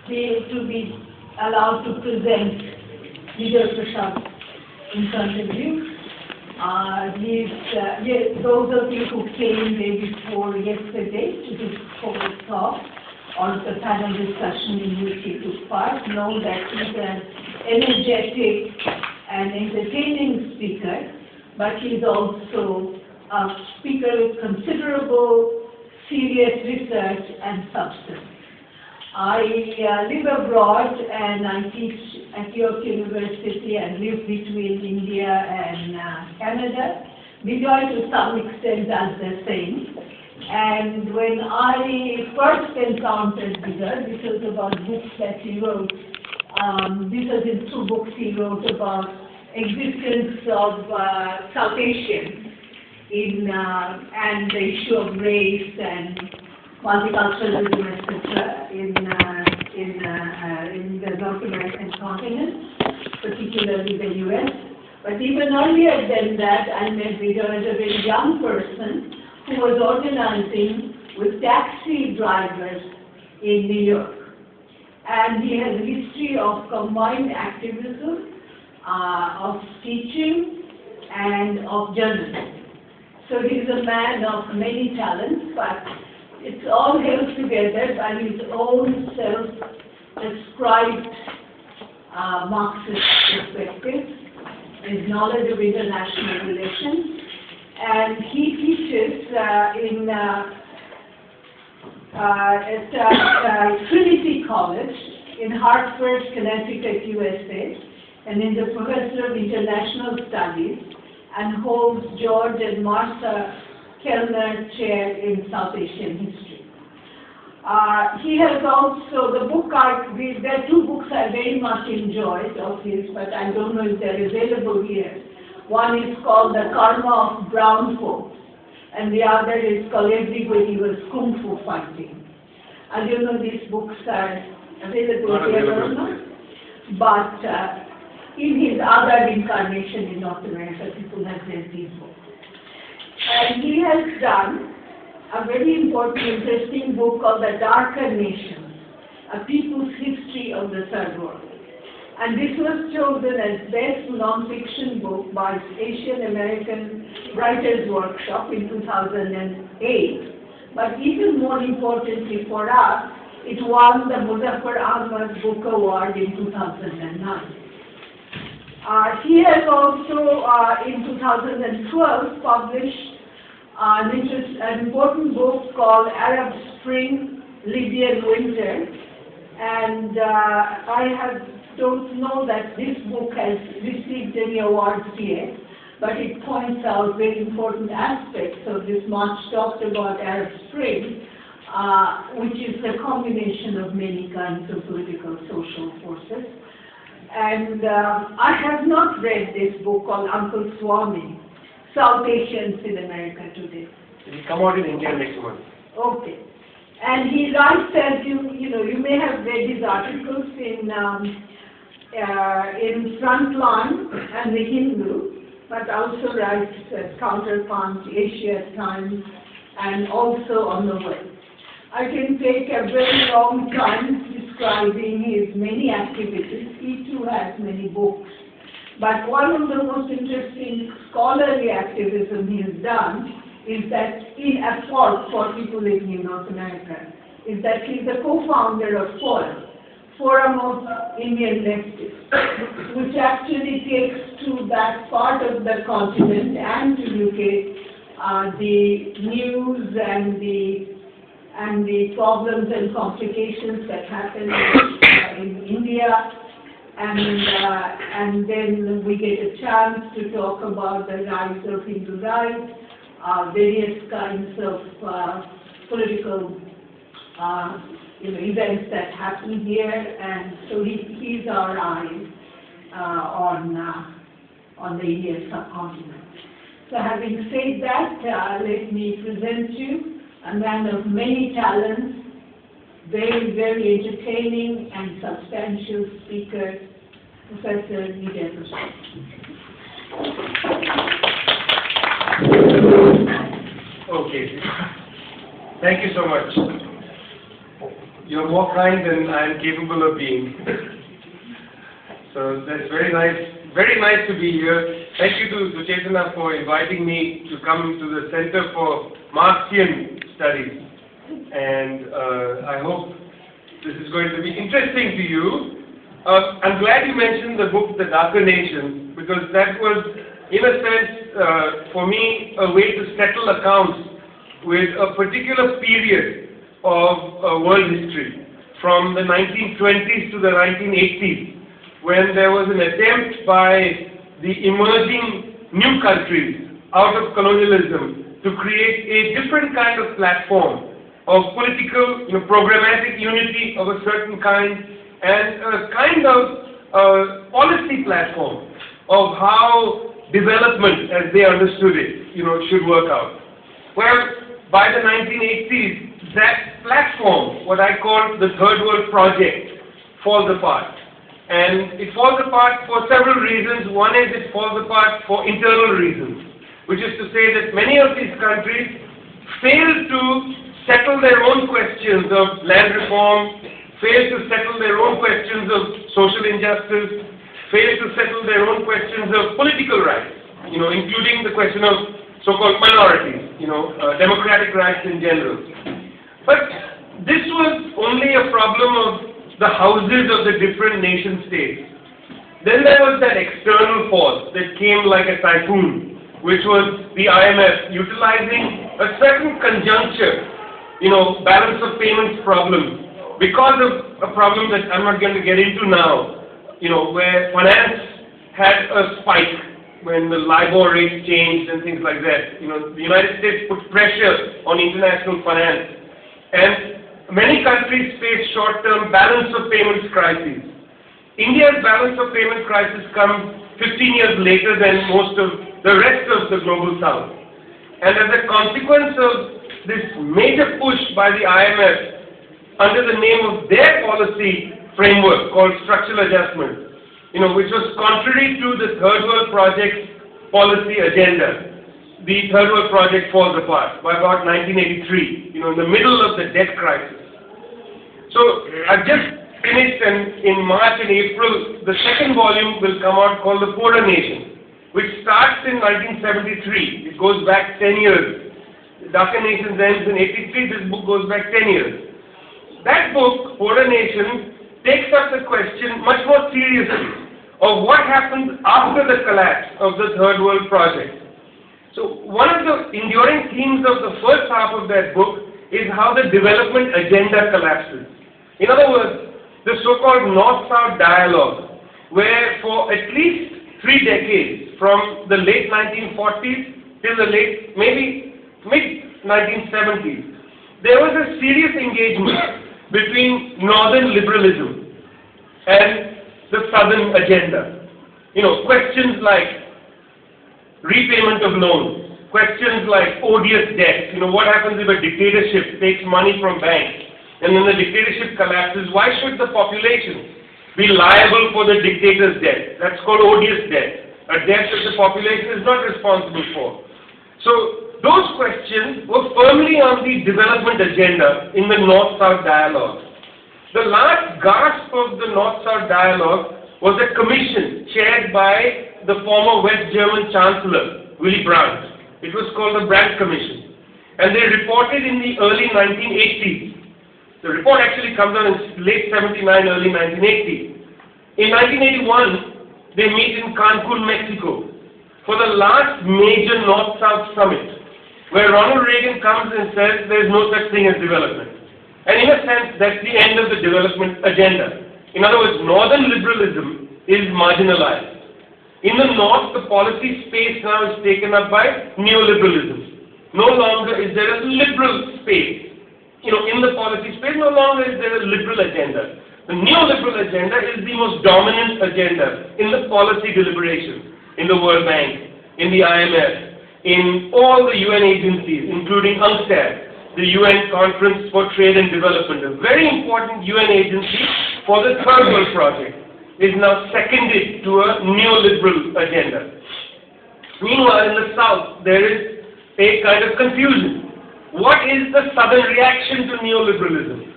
to be allowed to present Vijay Prashad in front of you. Those of you who came day before yesterday to the forward talk or the panel discussion in which he took part know that he's an energetic and entertaining speaker, but he's also a speaker with considerable serious research and substance. I live abroad and I teach at York University and live between India and Canada. Vijay to some extent does the same. And when I first encountered Vijay, this was about books that he wrote. This was in 2 books he wrote about existence of South Asians and the issue of race and multiculturalism, etc., in the North American continent, particularly the U.S. But even earlier than that, I met Vijay as a very young person who was organizing with taxi drivers in New York. And he has a history of combined activism, of teaching, and of journalism. So he's a man of many talents, but it's all held together by his own self-described Marxist perspective, his knowledge of international relations, and he teaches at Trinity College in Hartford, Connecticut, USA, and is a professor of international studies and holds George and Martha Kellner Chair in South Asian History. He has also, there are 2 books I very much enjoyed of his, but I don't know if they're available here. One is called The Karma of Brown Folks, and the other is called Everybody Was Kung Fu Fighting. I don't know if these books are available here or not, but in his other incarnation in North America, people have read these books. And he has done a very important, interesting book called The Darker Nations, A People's History of the Third World. And this was chosen as Best Non-Fiction Book by Asian American Writers Workshop in 2008. But even more importantly for us, it won the Muzaffar Ahmad Book Award in 2009. He has also, in 2012, published an important book called Arab Spring, Libyan Winter, and I don't know that this book has received any awards yet, but it points out very important aspects of this much talked about Arab Spring, which is the combination of many kinds of political social forces. And I have not read this book called Uncle Swami, South Asians in America Today. It will come out in India next month. Okay. And he writes, as you may have read his articles in Frontline and The Hindu, but also writes Counterpunch, Asia Times, and also on the web. I can take a very long time describing his many activities. He too has many books. But one of the most interesting scholarly activism he has done is that for people living in North America, is that he's the co-founder of Forum of Indian Leftists, which actually takes to that part of the continent and to UK the news and the problems and complications that happen in India, and then we get a chance to talk about the rise of Hindu rights, various kinds of political events that happen here, and so he's our eye on the Indian subcontinent. So having said that, let me present you a man of many talents, very, very entertaining and substantial speaker, Professor Vijay Prashad. Okay. Thank you so much. You're more kind than I am capable of being. So that's very nice to be here. Thank you to Chaitanya for inviting me to come to the Center for Marxian Studies. And I hope this is going to be interesting to you. I'm glad you mentioned the book, The Darker Nation, because that was, in a sense, for me, a way to settle accounts with a particular period of world history, from the 1920s to the 1980s, when there was an attempt by the emerging new countries out of colonialism to create a different kind of platform of political, programmatic unity of a certain kind, and a kind of policy platform of how development, as they understood it, should work out. Well, by the 1980s, that platform, what I call the Third World Project, falls apart. And it falls apart for several reasons. One is it falls apart for internal reasons, which is to say that many of these countries fail to settle their own questions of land reform, fail to settle their own questions of social injustice, fail to settle their own questions of political rights, including the question of so-called minorities, democratic rights in general. But this was only a problem of the houses of the different nation states. Then there was that external force that came like a typhoon, which was the IMF utilizing a certain conjuncture, balance of payments problem, because of a problem that I'm not going to get into now, where finance had a spike when the LIBOR rate changed and things like that. The United States put pressure on international finance, and many countries face short-term balance of payments crises. India's balance of payment crisis comes 15 years later than most of the rest of the global south. And as a consequence of this major push by the IMF under the name of their policy framework called structural adjustment, which was contrary to the Third World Project's policy agenda, the Third World Project falls apart by about 1983, in the middle of the debt crisis. So I've just finished, and in March and April, the second volume will come out called The Poorer Nation, which starts in 1973. It goes back 10 years. Darker Nations ends in 83. This book goes back 10 years. That book, Poorer Nation, takes up the question much more seriously of what happened after the collapse of the Third World Project. So one of the enduring themes of the first half of that book is how the development agenda collapses. In other words, the so-called North-South dialogue, where for at least 3 decades, from the late 1940s till the late, maybe mid-1970s, there was a serious engagement between Northern liberalism and the Southern agenda. Questions like repayment of loans, questions like odious debt. What happens if a dictatorship takes money from banks and then the dictatorship collapses? Why should the population be liable for the dictator's debt? That's called odious debt, a debt that the population is not responsible for. So those questions were firmly on the development agenda in the North-South dialogue. The last gasp of the North-South dialogue was a commission chaired by the former West German Chancellor, Willy Brandt. It was called the Brandt Commission. And they reported in the early 1980s. The report actually comes out in late 79, early 1980. In 1981, they meet in Cancun, Mexico, for the last major North-South summit, where Ronald Reagan comes and says there is no such thing as development. And in a sense, that's the end of the development agenda. In other words, Northern liberalism is marginalized. In the North, the policy space now is taken up by neoliberalism. No longer is there a liberal space. In the policy space, no longer is there a liberal agenda. The neoliberal agenda is the most dominant agenda in the policy deliberations, in the World Bank, in the IMF, in all the UN agencies, including UNCTAD, the UN Conference for Trade and Development, a very important UN agency for the Third World Project, is now seconded to a neoliberal agenda. Meanwhile, in the South, there is a kind of confusion. What is the Southern reaction to neoliberalism?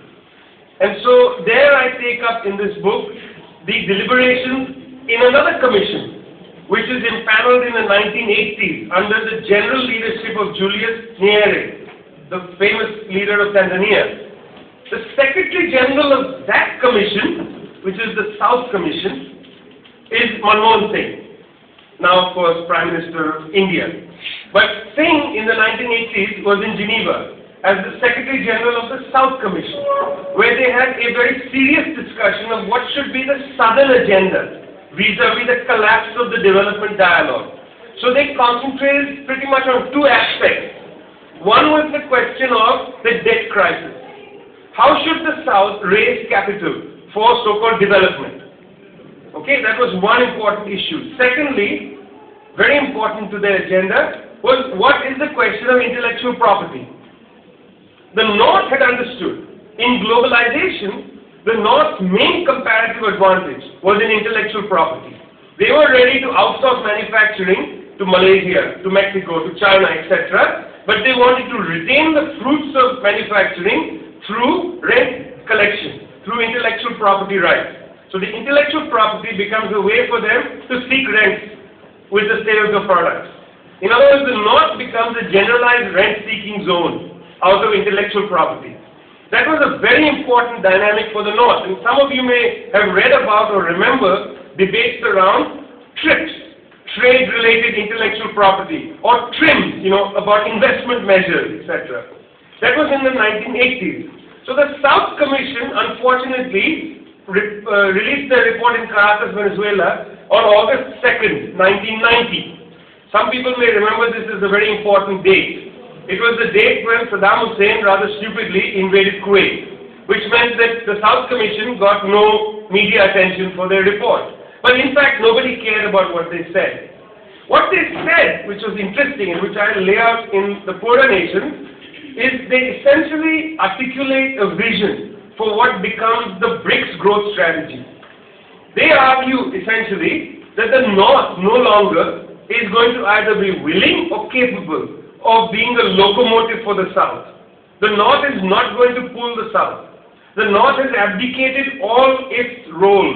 And so there I take up in this book the deliberations in another commission, which is impaneled in the 1980s under the general leadership of Julius Nyerere, the famous leader of Tanzania. The Secretary General of that commission, which is the South Commission, is Manmohan Singh, now of course Prime Minister of India. But Singh in the 1980s was in Geneva as the Secretary General of the South Commission, where they had a very serious discussion of what should be the Southern agenda vis-a-vis the collapse of the development dialogue. So they concentrated pretty much on two aspects. One was the question of the debt crisis. How should the South raise capital for so-called development? Okay, that was one important issue. Secondly, very important to their agenda, was what is the question of intellectual property. The North had understood, in globalization, the North's main comparative advantage was in intellectual property. They were ready to outsource manufacturing to Malaysia, to Mexico, to China, etc., but they wanted to retain the fruits of manufacturing through rent collection, through intellectual property rights. So the intellectual property becomes a way for them to seek rents with the sales of products. In other words, the North becomes a generalized rent-seeking zone out of intellectual property. That was a very important dynamic for the North. And some of you may have read about or remember debates around TRIPS, trade-related intellectual property, or TRIMS, about investment measures, etc. That was in the 1980s. So the South Commission, unfortunately, released their report in Caracas, Venezuela, on August 2nd, 1990. Some people may remember this as a very important date. It was the date when Saddam Hussein rather stupidly invaded Kuwait, which meant that the South Commission got no media attention for their report. But in fact, nobody cared about what they said. What they said, which was interesting and which I lay out in the poorer nations, is they essentially articulate a vision for what becomes the BRICS growth strategy. They argue essentially that the North no longer is going to either be willing or capable of being a locomotive for the South. The North is not going to pull the South. The North has abdicated all its role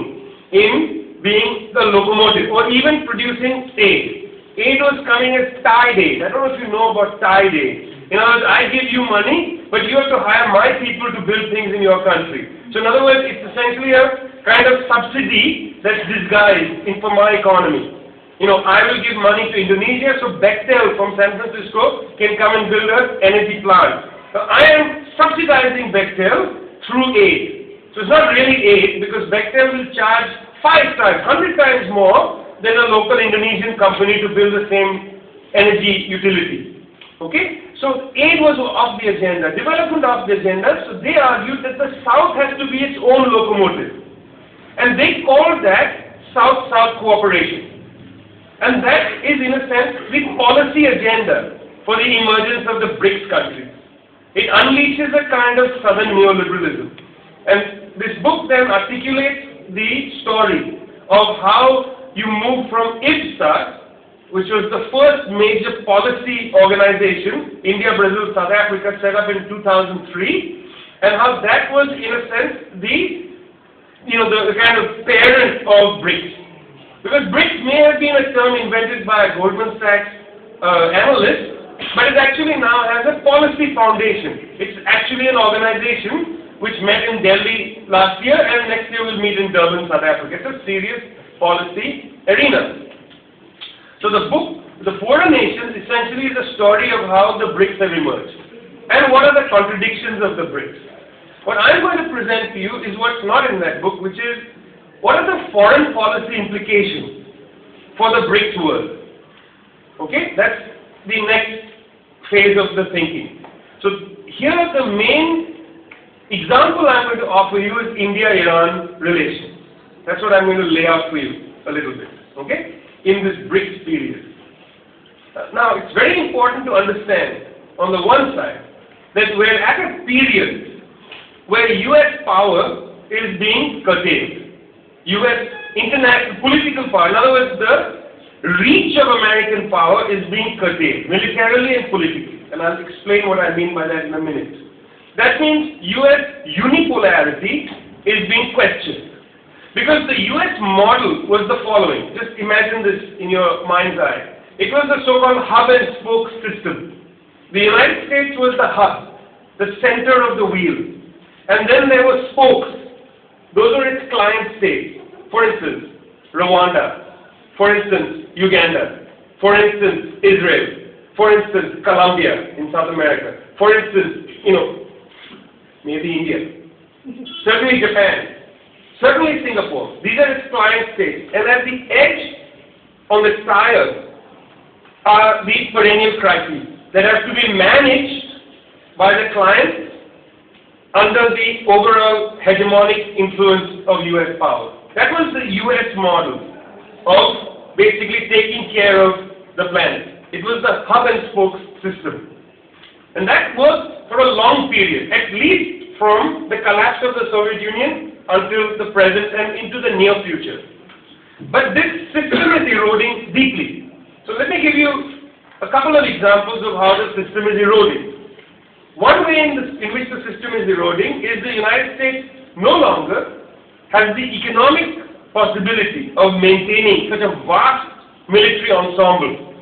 in being the locomotive or even producing aid. Aid was coming as tide aid. I don't know if you know about tide aid. In other words, I give you money, but you have to hire my people to build things in your country. So in other words, it's essentially a kind of subsidy that's disguised for my economy. I will give money to Indonesia, so Bechtel from San Francisco can come and build an energy plant. So I am subsidizing Bechtel through aid. So it's not really aid, because Bechtel will charge 5 times, 100 times more than a local Indonesian company to build the same energy utility. Okay? So aid was off the agenda, development off the agenda, so they argued that the South has to be its own locomotive. And they called that South-South cooperation. And that is, in a sense, the policy agenda for the emergence of the BRICS countries. It unleashes a kind of Southern neoliberalism. And this book then articulates the story of how you move from IBSA, which was the first major policy organization, India, Brazil, South Africa, set up in 2003, and how that was, in a sense, the kind of parent of BRICS. Because BRICS may have been a term invented by a Goldman Sachs analyst, but it actually now has a policy foundation. It's actually an organization which met in Delhi last year, and next year will meet in Durban, South Africa. It's a serious policy arena. So the book, The Poorer Nations, essentially is a story of how the BRICS have emerged and what are the contradictions of the BRICS. What I'm going to present to you is what's not in that book, which is what are the foreign policy implications for the BRICS world. Okay, that's the next phase of the thinking. So here the main example I'm going to offer you is India-Iran relations. That's what I'm going to lay out for you a little bit. Okay? In this BRICS period. Now, it's very important to understand, on the one side, that we're at a period where U.S. power is being curtailed. U.S. international political power, in other words, the reach of American power is being curtailed, militarily and politically. And I'll explain what I mean by that in a minute. that means US unipolarity is being questioned. Because the US model was the following. Just imagine this in your mind's eye. It was the so-called hub and spoke system. The United States was the hub, the center of the wheel. And then there were spokes. Those were its client states. For instance, Rwanda. For instance, Uganda. For instance, Israel. For instance, Colombia in South America. For instance, maybe India. Certainly Japan. Certainly Singapore. These are its client states. And at the edge, on the tires, are these perennial crises that have to be managed by the client under the overall hegemonic influence of US power. That was the US model of basically taking care of the planet. It was the hub and spoke system. And that worked for a long period, at least from the collapse of the Soviet Union until the present and into the near future. But this system is eroding deeply. So let me give you a couple of examples of how the system is eroding. One way in which the system is eroding is the United States no longer has the economic possibility of maintaining such a vast military ensemble.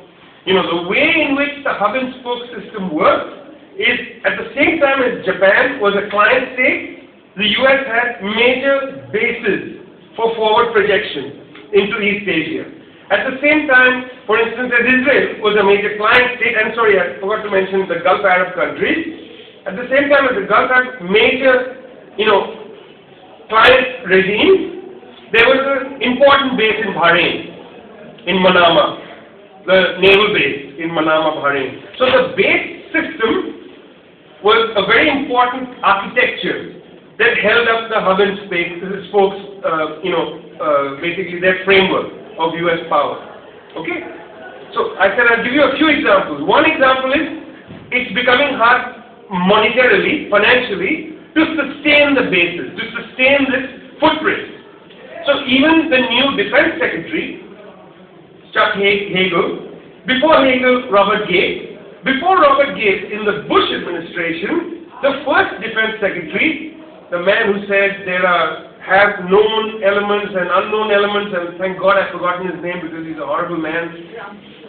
The way in which the hub and spoke system works is at the same time as Japan was a client state, the US had major bases for forward projection into East Asia. At the same time, for instance, as Israel was a major client state, and sorry, I forgot to mention the Gulf Arab countries. At the same time as the Gulf Arab major, client regime, there was an important base in Bahrain, in Manama, the naval base in Manama, Bahrain. So the base system was a very important architecture that held up the hub and spokes, basically their framework of US power. Okay? So I said I'll give you a few examples. One example is it's becoming hard monetarily, financially, to sustain the bases, to sustain this footprint. So even the new defense secretary, Chuck Hagel, before Hagel, Robert Gates, before Robert Gates in the Bush administration, the first defense secretary, the man who said there have known elements and unknown elements, and thank God I've forgotten his name because he's a horrible man.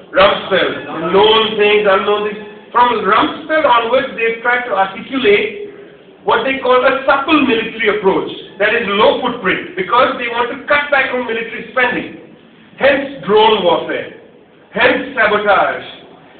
Rumsfeld. Known things, unknown things. From Rumsfeld onwards, they've tried to articulate what they call a supple military approach, that is low footprint, because they want to cut back on military spending. Hence drone warfare, hence sabotage,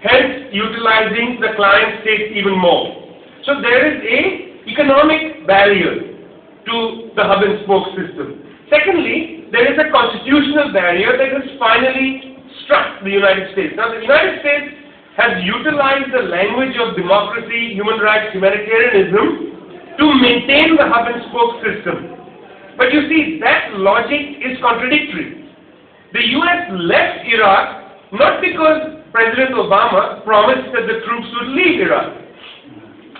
hence utilizing the client state even more. So there is a economic barrier to the hub and spoke system. Secondly, there is a constitutional barrier that has finally struck the United States. Now, the United States has utilized the language of democracy, human rights, humanitarianism to maintain the hub and spoke system. But you see, that logic is contradictory. The US left Iraq not because President Obama promised that the troops would leave Iraq.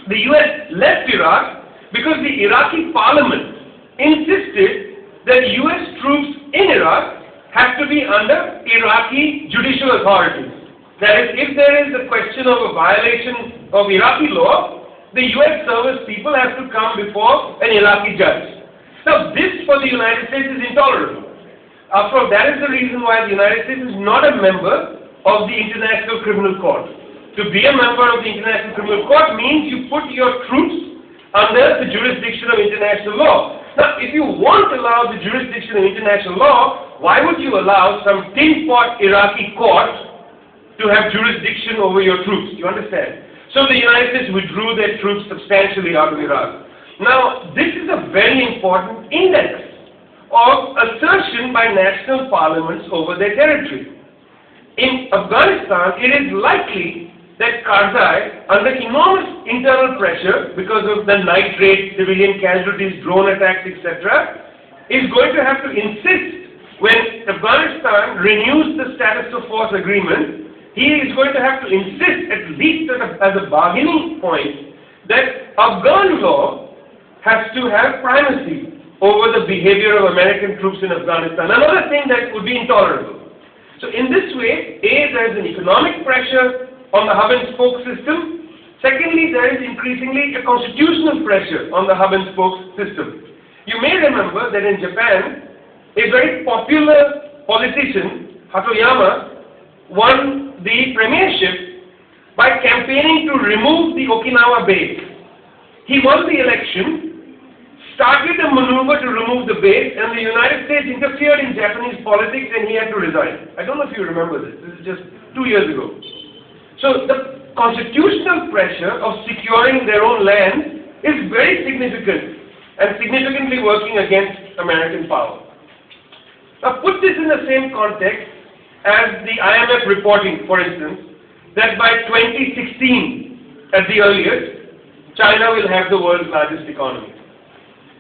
The US left Iraq because the Iraqi parliament insisted that US troops in Iraq have to be under Iraqi judicial authorities. That is, if there is a question of a violation of Iraqi law, the US service people have to come before an Iraqi judge. Now, this for the United States is intolerable. After all, that is the reason why the United States is not a member of the International Criminal Court. To be a member of the International Criminal Court means you put your troops under the jurisdiction of international law. Now, if you won't allow the jurisdiction of international law, why would you allow some tin-pot Iraqi court to have jurisdiction over your troops? You understand? So the United States withdrew their troops substantially out of Iraq. Now, this is a very important index of assertion by national parliaments over their territory. In Afghanistan, it is likely that Karzai, under enormous internal pressure because of the night raids, civilian casualties, drone attacks, etc., is going to have to insist when Afghanistan renews the status of force agreement, he is going to have to insist, at least as a bargaining point, that Afghan law has to have primacy over the behavior of American troops in Afghanistan. Another thing that would be intolerable. So in this way, A, there is an economic pressure on the hub and spoke system. Secondly, there is increasingly a constitutional pressure on the hub and spoke system. You may remember that in Japan, a very popular politician, Hatoyama, won the premiership by campaigning to remove the Okinawa base. He won the election, started a maneuver to remove the base, and the United States interfered in Japanese politics and he had to resign. I don't know if you remember this. This is just 2 years ago. So the constitutional pressure of securing their own land is very significant and significantly working against American power. Now put this in the same context as the IMF reporting, for instance, that by 2016 at the earliest, China will have the world's largest economy.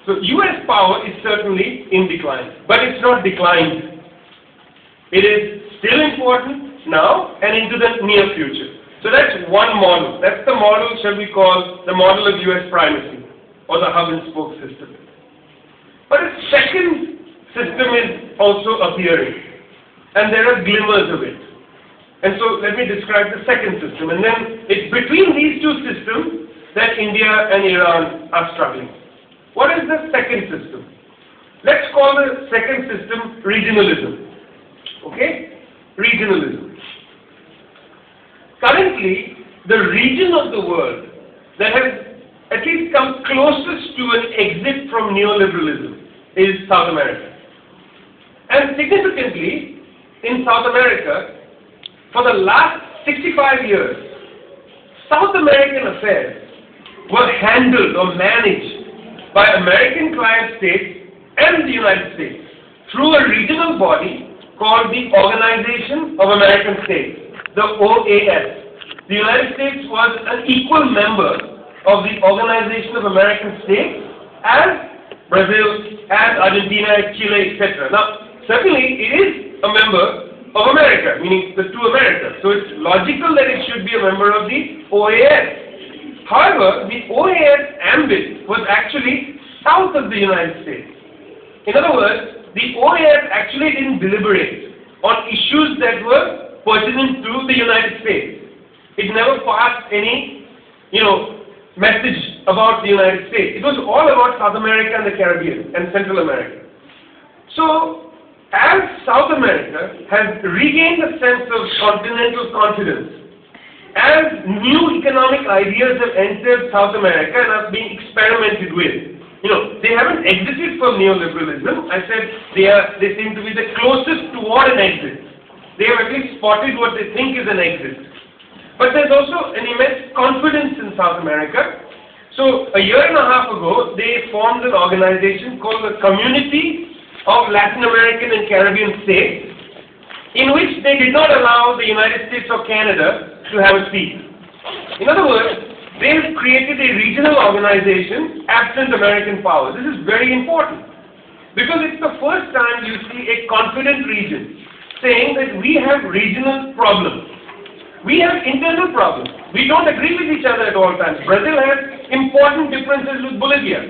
So US power is certainly in decline, but it's not declined. It is still important now and into the near future. So that's one model. That's the model, shall we call, the model of US primacy, or the hub and spoke system. But a second system is also appearing, and there are glimmers of it. And so let me describe the second system, and then it's between these two systems that India and Iran are struggling. What is the second system? Let's call the second system regionalism. Okay? Regionalism. Currently, the region of the world that has at least come closest to an exit from neoliberalism is South America. And significantly, in South America, for the last 65 years, South American affairs were handled or managed by American client states and the United States through a regional body called the Organization of American States, the OAS. The United States was an equal member of the Organization of American States as Brazil, as Argentina, as Chile, etc. Now, certainly it is a member of America, meaning the two Americas. So it's logical that it should be a member of the OAS. However, the OAS ambit was actually south of the United States. In other words, the OAS actually didn't deliberate on issues that were pertinent to the United States. It never passed any, message about the United States. It was all about South America and the Caribbean and Central America. So, as South America has regained a sense of continental confidence, as new economic ideas have entered South America and are being experimented with, they haven't exited from neoliberalism. I said they seem to be the closest toward an exit. They have at least spotted what they think is an exit. But there's also an immense confidence in South America. So a year and a half ago, they formed an organization called the Community of Latin American and Caribbean States, in which they did not allow the United States or Canada to have a seat. In other words, they have created a regional organization absent American power. This is very important because it's the first time you see a confident region saying that we have regional problems. We have internal problems. We don't agree with each other at all times. Brazil has important differences with Bolivia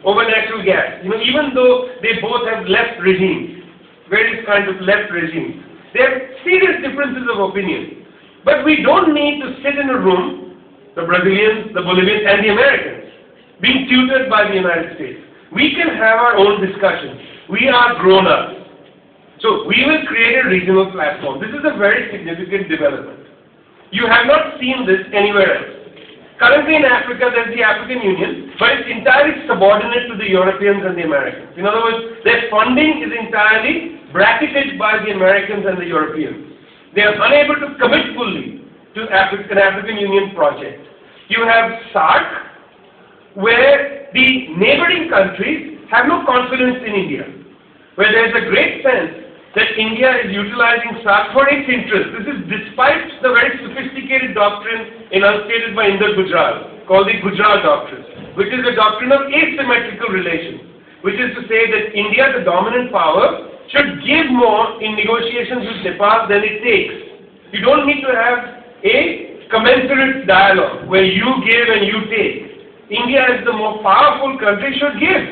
over natural gas. Even though they both have left regimes, various kinds of left regimes, they have serious differences of opinion. But we don't need to sit in a room, the Brazilians, the Bolivians, and the Americans, being tutored by the United States. We can have our own discussions. We are grown-ups. So we will create a regional platform. This is a very significant development. You have not seen this anywhere else. Currently in Africa, there's the African Union, but it's entirely subordinate to the Europeans and the Americans. In other words, their funding is entirely bracketed by the Americans and the Europeans. They are unable to commit fully to an African Union project. You have SAARC, where the neighboring countries have no confidence in India, where there's a great sense that India is utilizing SAARC for its interest. This is despite the very sophisticated doctrine enunciated by Inder Gujral, called the Gujral Doctrine, which is a doctrine of asymmetrical relations, which is to say that India, the dominant power, should give more in negotiations with Nepal than it takes. You don't need to have a commensurate dialogue where you give and you take. India, as the more powerful country, should give,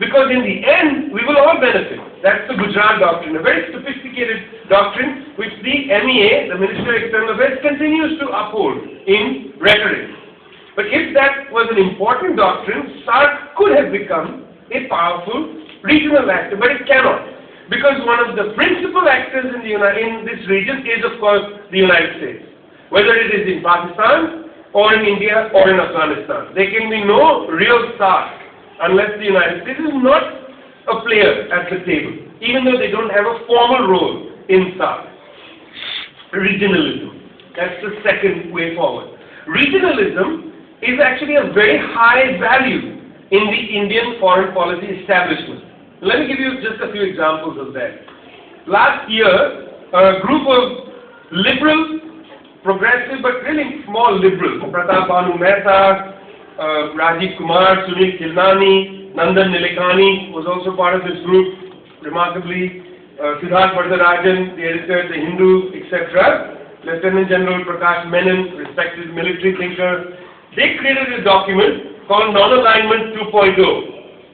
because in the end, we will all benefit. That's the Gujarat Doctrine, a very sophisticated doctrine which the MEA, the Ministry of External Affairs, continues to uphold in rhetoric. But if that was an important doctrine, SAARC could have become a powerful regional actor, but it cannot. Because one of the principal actors in this region is, of course, the United States. Whether it is in Pakistan, or in India, or in Afghanistan. There can be no real SAARC unless the United States is not a player at the table, even though they don't have a formal role in SAARC. Regionalism. That's the second way forward. Regionalism is actually a very high value in the Indian foreign policy establishment. Let me give you just a few examples of that. Last year, a group of liberal, progressive, but really small liberals, Pratap Bhanu Mehta, Rajiv Kumar, Sunil Khilnani, Nandan Nilekani was also part of this group, remarkably, Siddharth Vardarajan, the editor of The Hindu, etc., Lieutenant General Prakash Menon, respected military thinker. They created a document called Non-Alignment 2.0,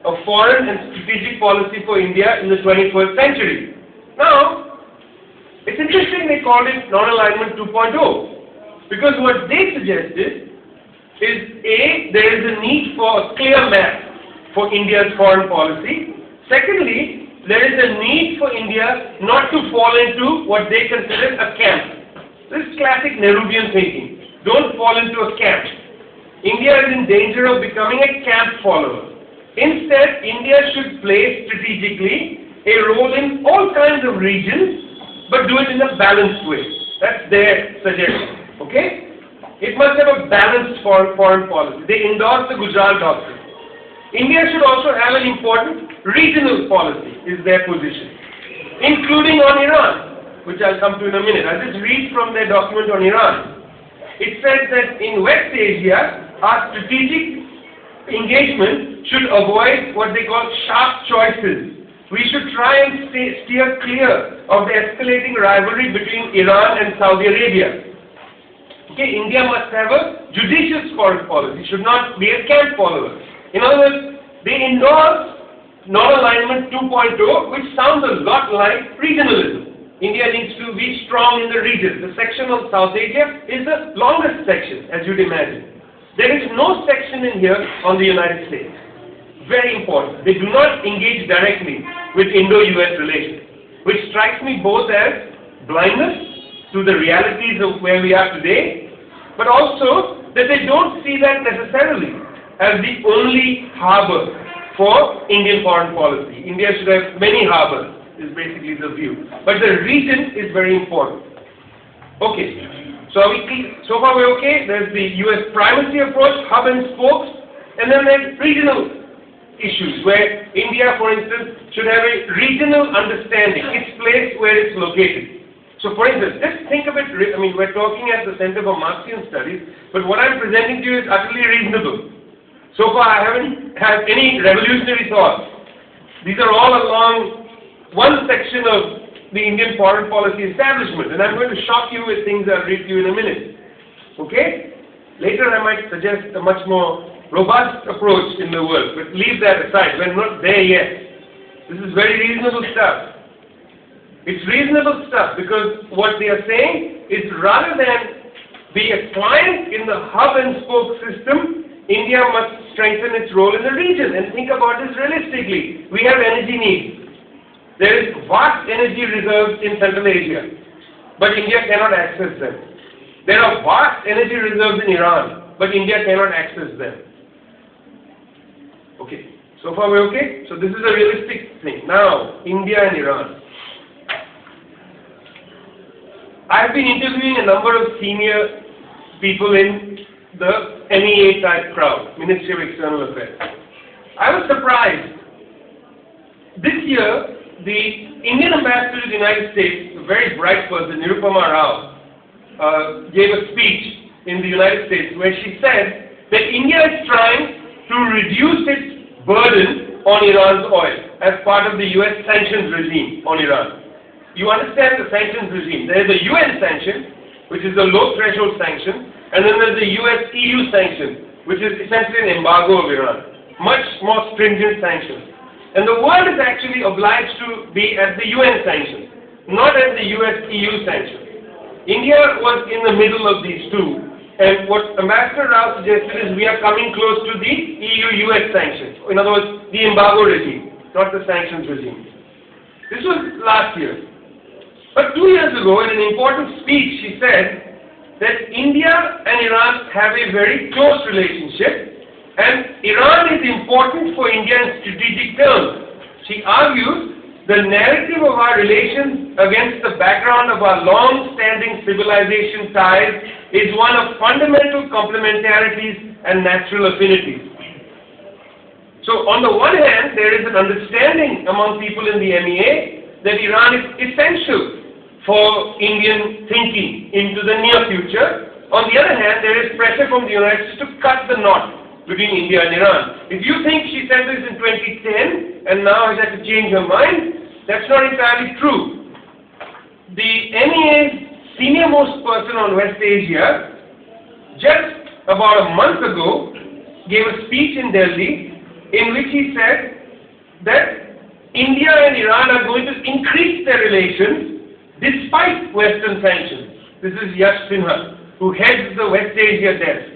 a foreign and strategic policy for India in the 21st century. Now, it's interesting they called it Non-Alignment 2.0, because what they suggested is A, there is a need for a clear map for India's foreign policy. Secondly, there is a need for India not to fall into what they consider a camp. This is classic Nehruvian thinking. Don't fall into a camp. India is in danger of becoming a camp follower. Instead, India should play strategically a role in all kinds of regions, but do it in a balanced way. That's their suggestion. Okay? It must have a balanced foreign policy. They endorse the Gujarat Doctrine. India should also have an important regional policy, is their position, including on Iran, which I'll come to in a minute. I'll just read from their document on Iran. It says that in West Asia, our strategic engagement should avoid what they call sharp choices. We should try and steer clear of the escalating rivalry between Iran and Saudi Arabia. Okay, India must have a judicious foreign policy, should not be a camp follower. In other words, they endorse Non-Alignment 2.0, which sounds a lot like regionalism. India needs to be strong in the region. The section on South Asia is the longest section, as you'd imagine. There is no section in here on the United States. Very important. They do not engage directly with Indo-US relations, which strikes me both as blindness to the realities of where we are today, but also that they don't see that necessarily as the only harbor for Indian foreign policy. India should have many harbors, is basically the view. But the region is very important. Okay, so so far we're okay. There's the US primacy approach, hub and spokes, and then there's regional issues where India, for instance, should have a regional understanding, its place where it's located. So for instance, just think of it, I mean, we're talking at the Center for Marxian Studies, but what I'm presenting to you is utterly reasonable. So far I haven't had any revolutionary thoughts. These are all along one section of the Indian foreign policy establishment, and I'm going to shock you with things I'll read to you in a minute. Okay? Later I might suggest a much more robust approach in the world, but leave that aside. We're not there yet. This is very reasonable stuff. It's reasonable stuff because what they are saying is rather than be a client in the hub and spoke system, India must strengthen its role in the region. And think about this realistically. We have energy needs. There is vast energy reserves in Central Asia, but India cannot access them. There are vast energy reserves in Iran, but India cannot access them. Okay, so far we're okay? So this is a realistic thing. Now, India and Iran. I've been interviewing a number of senior people in the MEA type crowd, Ministry of External Affairs. I was surprised. This year, the Indian ambassador to the United States, a very bright person, Nirupama Rao, gave a speech in the United States where she said that India is trying to reduce its burden on Iran's oil as part of the US sanctions regime on Iran. You understand the sanctions regime. There is a UN sanction, which is a low threshold sanction, and then there's the US-EU sanction, which is essentially an embargo of Iran. Much more stringent sanctions. And the world is actually obliged to be at the UN sanctions, not at the US-EU sanctions. India was in the middle of these two, And what Ambassador Rao suggested is we are coming close to the EU-US sanctions. In other words, the embargo regime, not the sanctions regime. This was last year. But 2 years ago, in an important speech, she said that India and Iran have a very close relationship, and Iran is important for India in strategic terms. She argues the narrative of our relations against the background of our long-standing civilization ties is one of fundamental complementarities and natural affinities. So on the one hand, there is an understanding among people in the MEA that Iran is essential for Indian thinking into the near future. On the other hand, there is pressure from the United States to cut the knot between India and Iran. If you think she said this in 2010 and now has had to change her mind, that's not entirely true. The MEA's senior-most person on West Asia, just about a month ago, gave a speech in Delhi in which he said that India and Iran are going to increase their relations despite Western sanctions. This is Yash Sinha, who heads the West Asia desk.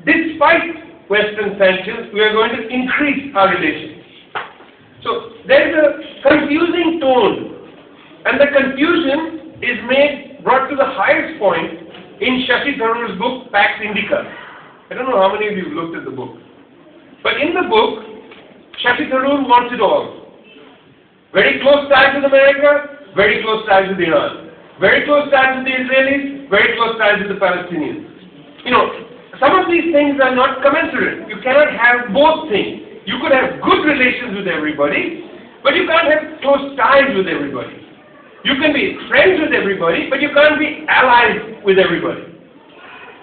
Despite Western sanctions, we are going to increase our relations. So there is a confusing tone, and the confusion is brought to the highest point in Shashi Tharoor's book, Pax Indica. I don't know how many of you have looked at the book. But in the book, Shashi Tharoor wants it all. Very close ties with America, very close ties with Iran. Very close ties with the Israelis, very close ties with the Palestinians. You know, some of these things are not commensurate. You cannot have both things. You could have good relations with everybody, but you can't have close ties with everybody. You can be friends with everybody, but you can't be allies with everybody.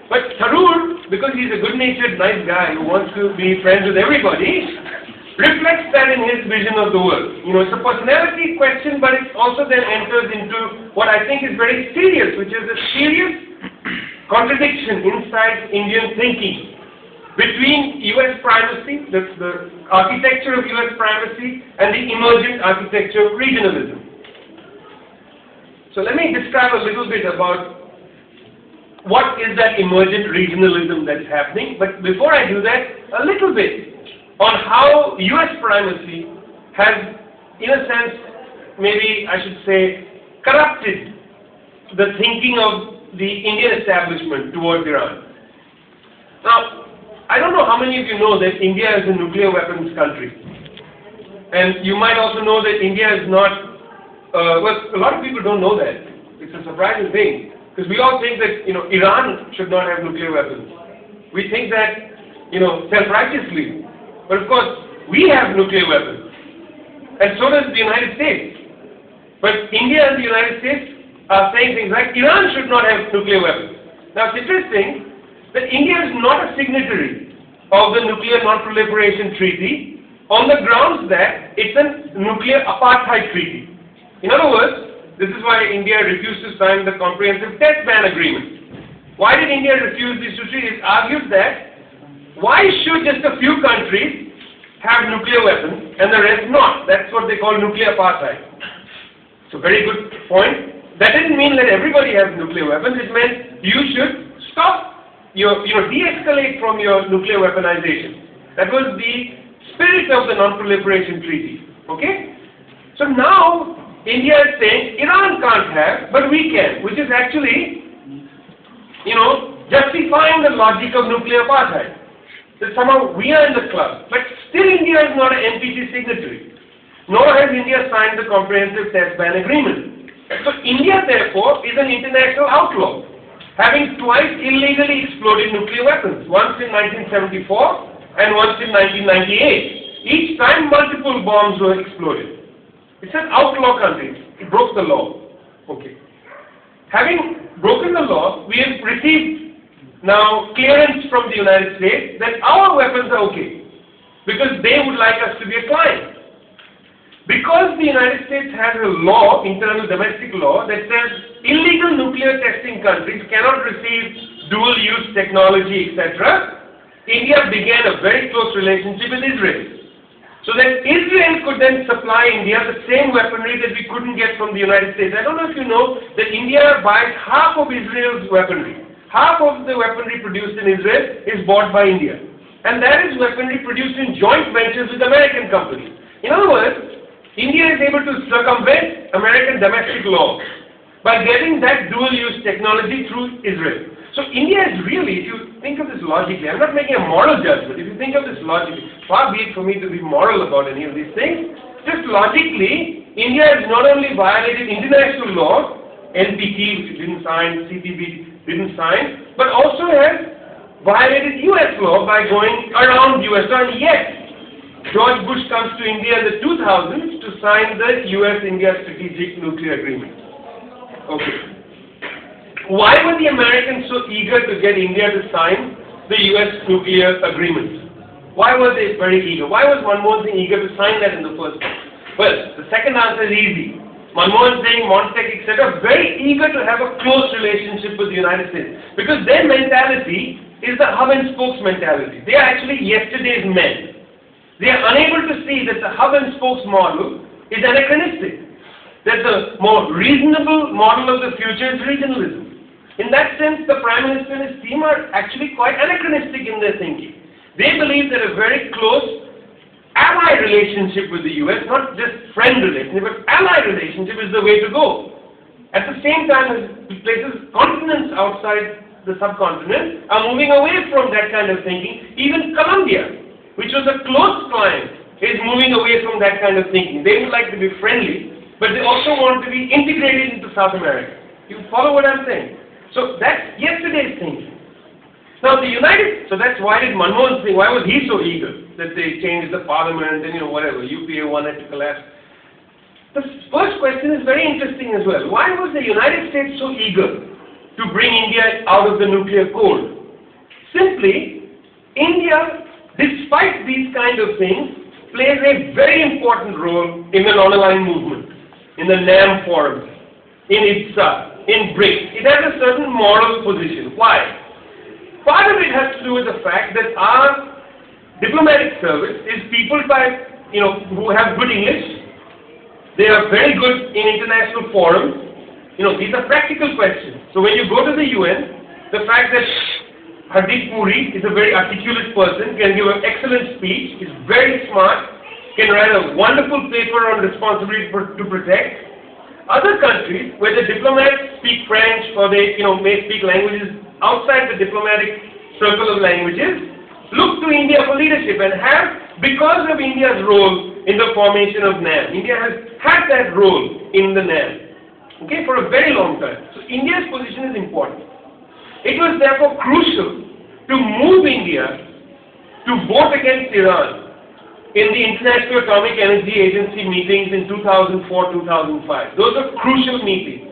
But Tharoor, because he's a good-natured, nice guy who wants to be friends with everybody, reflects that in his vision of the world. You know, it's a personality question, but it also then enters into what I think is very serious, which is a serious contradiction inside Indian thinking between U.S. primacy, the architecture of U.S. primacy, and the emergent architecture of regionalism. So let me describe a little bit about what is that emergent regionalism that's happening. But before I do that, a little bit on how U.S. primacy has, in a sense, maybe I should say, corrupted the thinking of the Indian establishment towards Iran. Now, I don't know how many of you know that India is a nuclear weapons country. And you might also know that India is not, well, a lot of people don't know that. It's a surprising thing. Because we all think that, you know, Iran should not have nuclear weapons. We think that, you know, self-righteously. But of course, we have nuclear weapons. And so does the United States. But India and the United States are saying things like, Iran should not have nuclear weapons. Now, it's interesting that India is not a signatory of the Nuclear Non-Proliferation Treaty on the grounds that it's a nuclear apartheid treaty. In other words, this is why India refused to sign the Comprehensive Test Ban Agreement. Why did India refuse these two treaties? It argues that why should just a few countries have nuclear weapons and the rest not? That's what they call nuclear apartheid. So very good point. That didn't mean that everybody has nuclear weapons. It meant you should stop de-escalate from your nuclear weaponization. That was the spirit of the Non-Proliferation Treaty. Okay? So now, India is saying, Iran can't have, but we can, which is actually, you know, justifying the logic of nuclear apartheid. That somehow we are in the club, but still India is not an NPT signatory. Nor has India signed the Comprehensive Test Ban Agreement. So India, therefore, is an international outlaw, having twice illegally exploded nuclear weapons, once in 1974 and once in 1998. Each time multiple bombs were exploded. It's an outlaw country. It broke the law. Okay. Having broken the law, we have received now clearance from the United States that our weapons are okay, because they would like us to be a client. Because the United States has a law, internal domestic law, that says illegal nuclear testing countries cannot receive dual-use technology, etc., India began a very close relationship with Israel. So that Israel could then supply India the same weaponry that we couldn't get from the United States. I don't know if you know that India buys half of Israel's weaponry. half of the weaponry produced in Israel is bought by India. And that is weaponry produced in joint ventures with American companies. In other words, India is able to circumvent American domestic law by getting that dual-use technology through Israel. So India is really, if you think of this logically, I'm not making a moral judgment, if you think of this logically, far be it for me to be moral about any of these things, just logically, India has not only violated international law, NPT, which it didn't sign, CTB didn't sign, but also has violated US law by going around US law, and yet George Bush comes to India in the 2000s to sign the US-India Strategic Nuclear Agreement. Okay. Why were the Americans so eager to get India to sign the US nuclear agreement? Why were they very eager? Why was Manmohan Singh eager to sign that in the first place? Well, the second answer is easy. Manmohan Singh, Montek, etc., very eager to have a close relationship with the United States because their mentality is the hub and spokes mentality. They are actually yesterday's men. They are unable to see that the hub and spokes model is anachronistic. That the more reasonable model of the future is regionalism. In that sense, the Prime Minister and his team are actually quite anachronistic in their thinking. They believe that a very close ally relationship with the US, not just friend relationship, but ally relationship is the way to go. At the same time, as places, continents outside the subcontinent are moving away from that kind of thinking. Even Colombia, which was a close client, is moving away from that kind of thinking. They would like to be friendly, but they also want to be integrated into South America. You follow what I'm saying? So that's yesterday's thinking. Now so that's why did Manmohan Singh, why was he so eager that they changed the parliament and whatever, UPA 1 had to collapse? The first question is very interesting as well. Why was the United States so eager to bring India out of the nuclear cold? Simply, India, despite these kind of things, plays a very important role in the non-aligned movement, in the NAM forums, in ITSA, in BRICS. It has a certain moral position. Why? Part of it has to do with the fact that our diplomatic service is peopled by, who have good English. They are very good in international forums. These are practical questions. So when you go to the UN, the fact that Hardeep Puri is a very articulate person, can give an excellent speech, is very smart, can write a wonderful paper on responsibility to protect. Other countries where the diplomats speak French or they may speak languages outside the diplomatic circle of languages, look to India for leadership and have, because of India's role in the formation of NAM. India has had that role in the NAM, for a very long time. So India's position is important. It was therefore crucial to move India to vote against Iran in the International Atomic Energy Agency meetings in 2004-2005. Those are crucial meetings.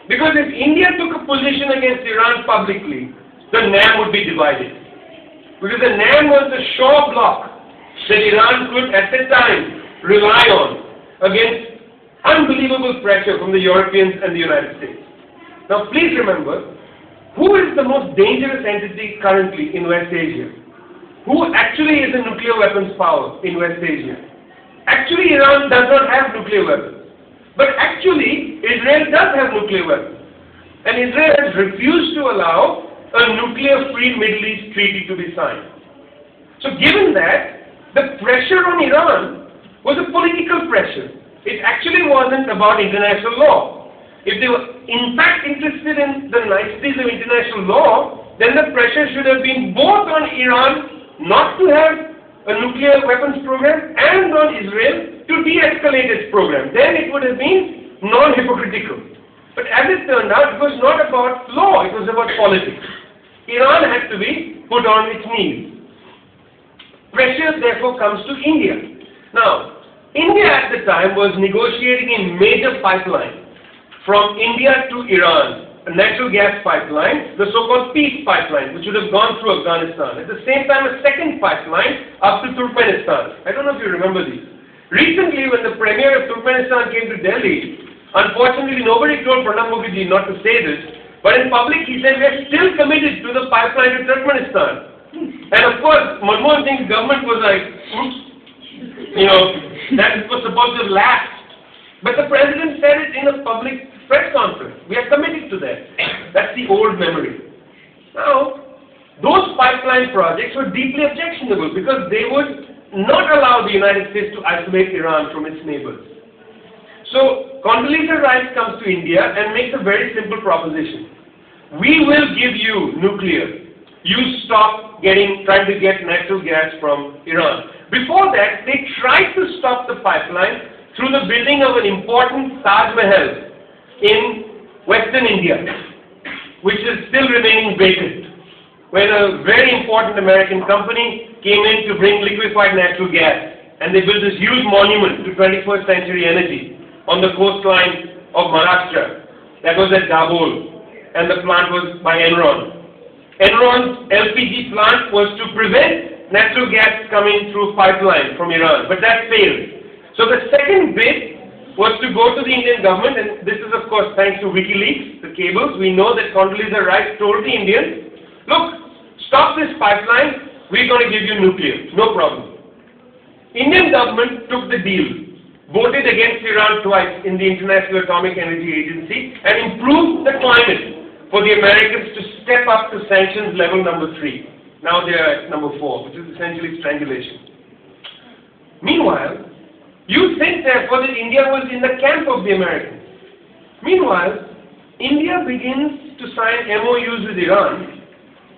Because if India took a position against Iran publicly, the NAM would be divided. Because the NAM was the sure block that Iran could at the time rely on against unbelievable pressure from the Europeans and the United States. Now please remember, who is the most dangerous entity currently in West Asia? Who actually is a nuclear weapons power in West Asia? Actually, Iran does not have nuclear weapons. But actually, Israel does have nuclear weapons. And Israel has refused to allow a nuclear-free Middle East treaty to be signed. So given that, the pressure on Iran was a political pressure. It actually wasn't about international law. If they were in fact interested in the niceties of international law, then the pressure should have been both on Iran not to have a nuclear weapons program and on Israel to de-escalate its program. Then it would have been non-hypocritical. But as it turned out, it was not about law, it was about politics. Iran had to be put on its knees. Pressure therefore comes to India. Now, India at the time was negotiating a major pipeline from India to Iran, a natural gas pipeline, the so-called peace pipeline, which would have gone through Afghanistan. At the same time, a second pipeline up to Turkmenistan. I don't know if you remember these. Recently, when the Premier of Turkmenistan came to Delhi, unfortunately, nobody told Pranab Mukherjee not to say this, but in public he said, we are still committed to the pipeline to Turkmenistan. And of course, Manmohan Singh's government was like, oops, that was supposed to have lapsed. But the President said it in a public press conference. We are committed to that. That's the old memory. Now, those pipeline projects were deeply objectionable because they would not allow the United States to isolate Iran from its neighbors. So, Condoleezza Rice comes to India and makes a very simple proposition. We will give you nuclear. You stop trying to get natural gas from Iran. Before that, they tried to stop the pipeline through the building of an important Taj Mahal in Western India, which is still remaining vacant, when a very important American company came in to bring liquefied natural gas, and they built this huge monument to 21st century energy on the coastline of Maharashtra. That was at Dabhol, and the plant was by Enron. Enron's LPG plant was to prevent natural gas coming through pipeline from Iran, but that failed. So the second bid was to go to the Indian government, and this is of course thanks to WikiLeaks, the cables. We know that Condoleezza Rice told the Indians, look, stop this pipeline, we're going to give you nuclear, no problem. Indian government took the deal, voted against Iran twice in the International Atomic Energy Agency, and improved the climate for the Americans to step up to sanctions level number 3. Now they are at number 4, which is essentially strangulation. Meanwhile, you think therefore that India was in the camp of the Americans. Meanwhile, India begins to sign MOUs with Iran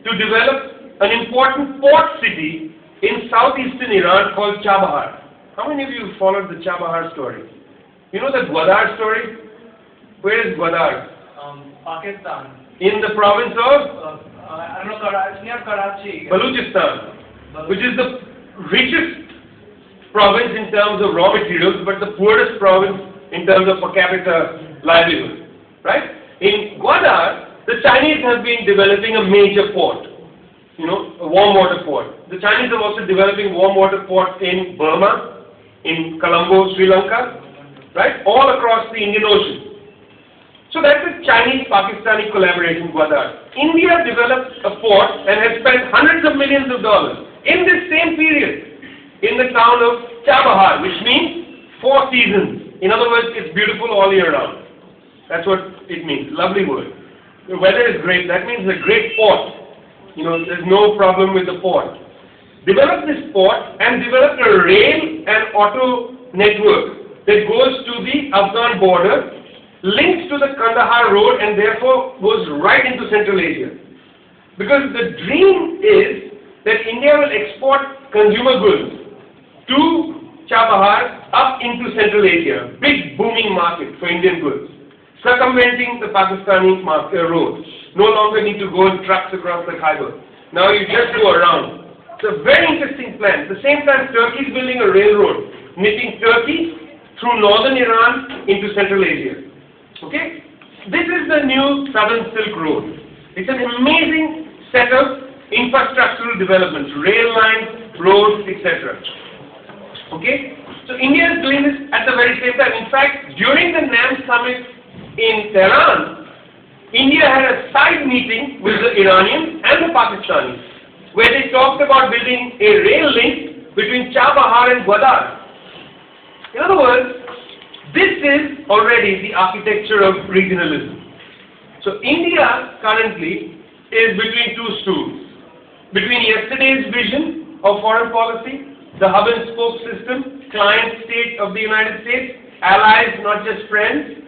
to develop an important port city in southeastern Iran called Chabahar. How many of you followed the Chabahar story? You know the Gwadar story? Where is Gwadar? Pakistan. In the province of? I don't know, near Karachi. Balochistan, which is the richest province in terms of raw materials, but the poorest province in terms of per capita livelihood. Right? In Gwadar, the Chinese have been developing a major port, a warm water port. The Chinese are also developing warm water ports in Burma, in Colombo, Sri Lanka, right? All across the Indian Ocean. So that's a Chinese-Pakistani collaboration, Gwadar. India developed a port and has spent hundreds of millions of dollars in this same period in the town of Chabahar, which means 4 seasons. In other words, it's beautiful all year round. That's what it means. Lovely word. The weather is great. That means a great port. There's no problem with the port. Developed this port and developed a rail and auto network that goes to the Afghan border, links to the Kandahar road, and therefore goes right into Central Asia. Because the dream is that India will export consumer goods to Chabahar up into Central Asia, big booming market for Indian goods, circumventing the Pakistani road. No longer need to go in trucks across the Khyber. Now you just go around. It's a very interesting plan. At the same time, Turkey is building a railroad, knitting Turkey through northern Iran into Central Asia. Okay? This is the new Southern Silk Road. It's an amazing set of infrastructural developments, rail lines, roads, etc. Okay? So India is doing this at the very same time. In fact, during the NAM summit in Tehran, India had a side meeting with the Iranians and the Pakistanis, where they talked about building a rail link between Chabahar and Gwadar. In other words, this is already the architecture of regionalism. So India currently is between 2 stools. Between yesterday's vision of foreign policy, the hub and spoke system, client state of the United States, allies, not just friends,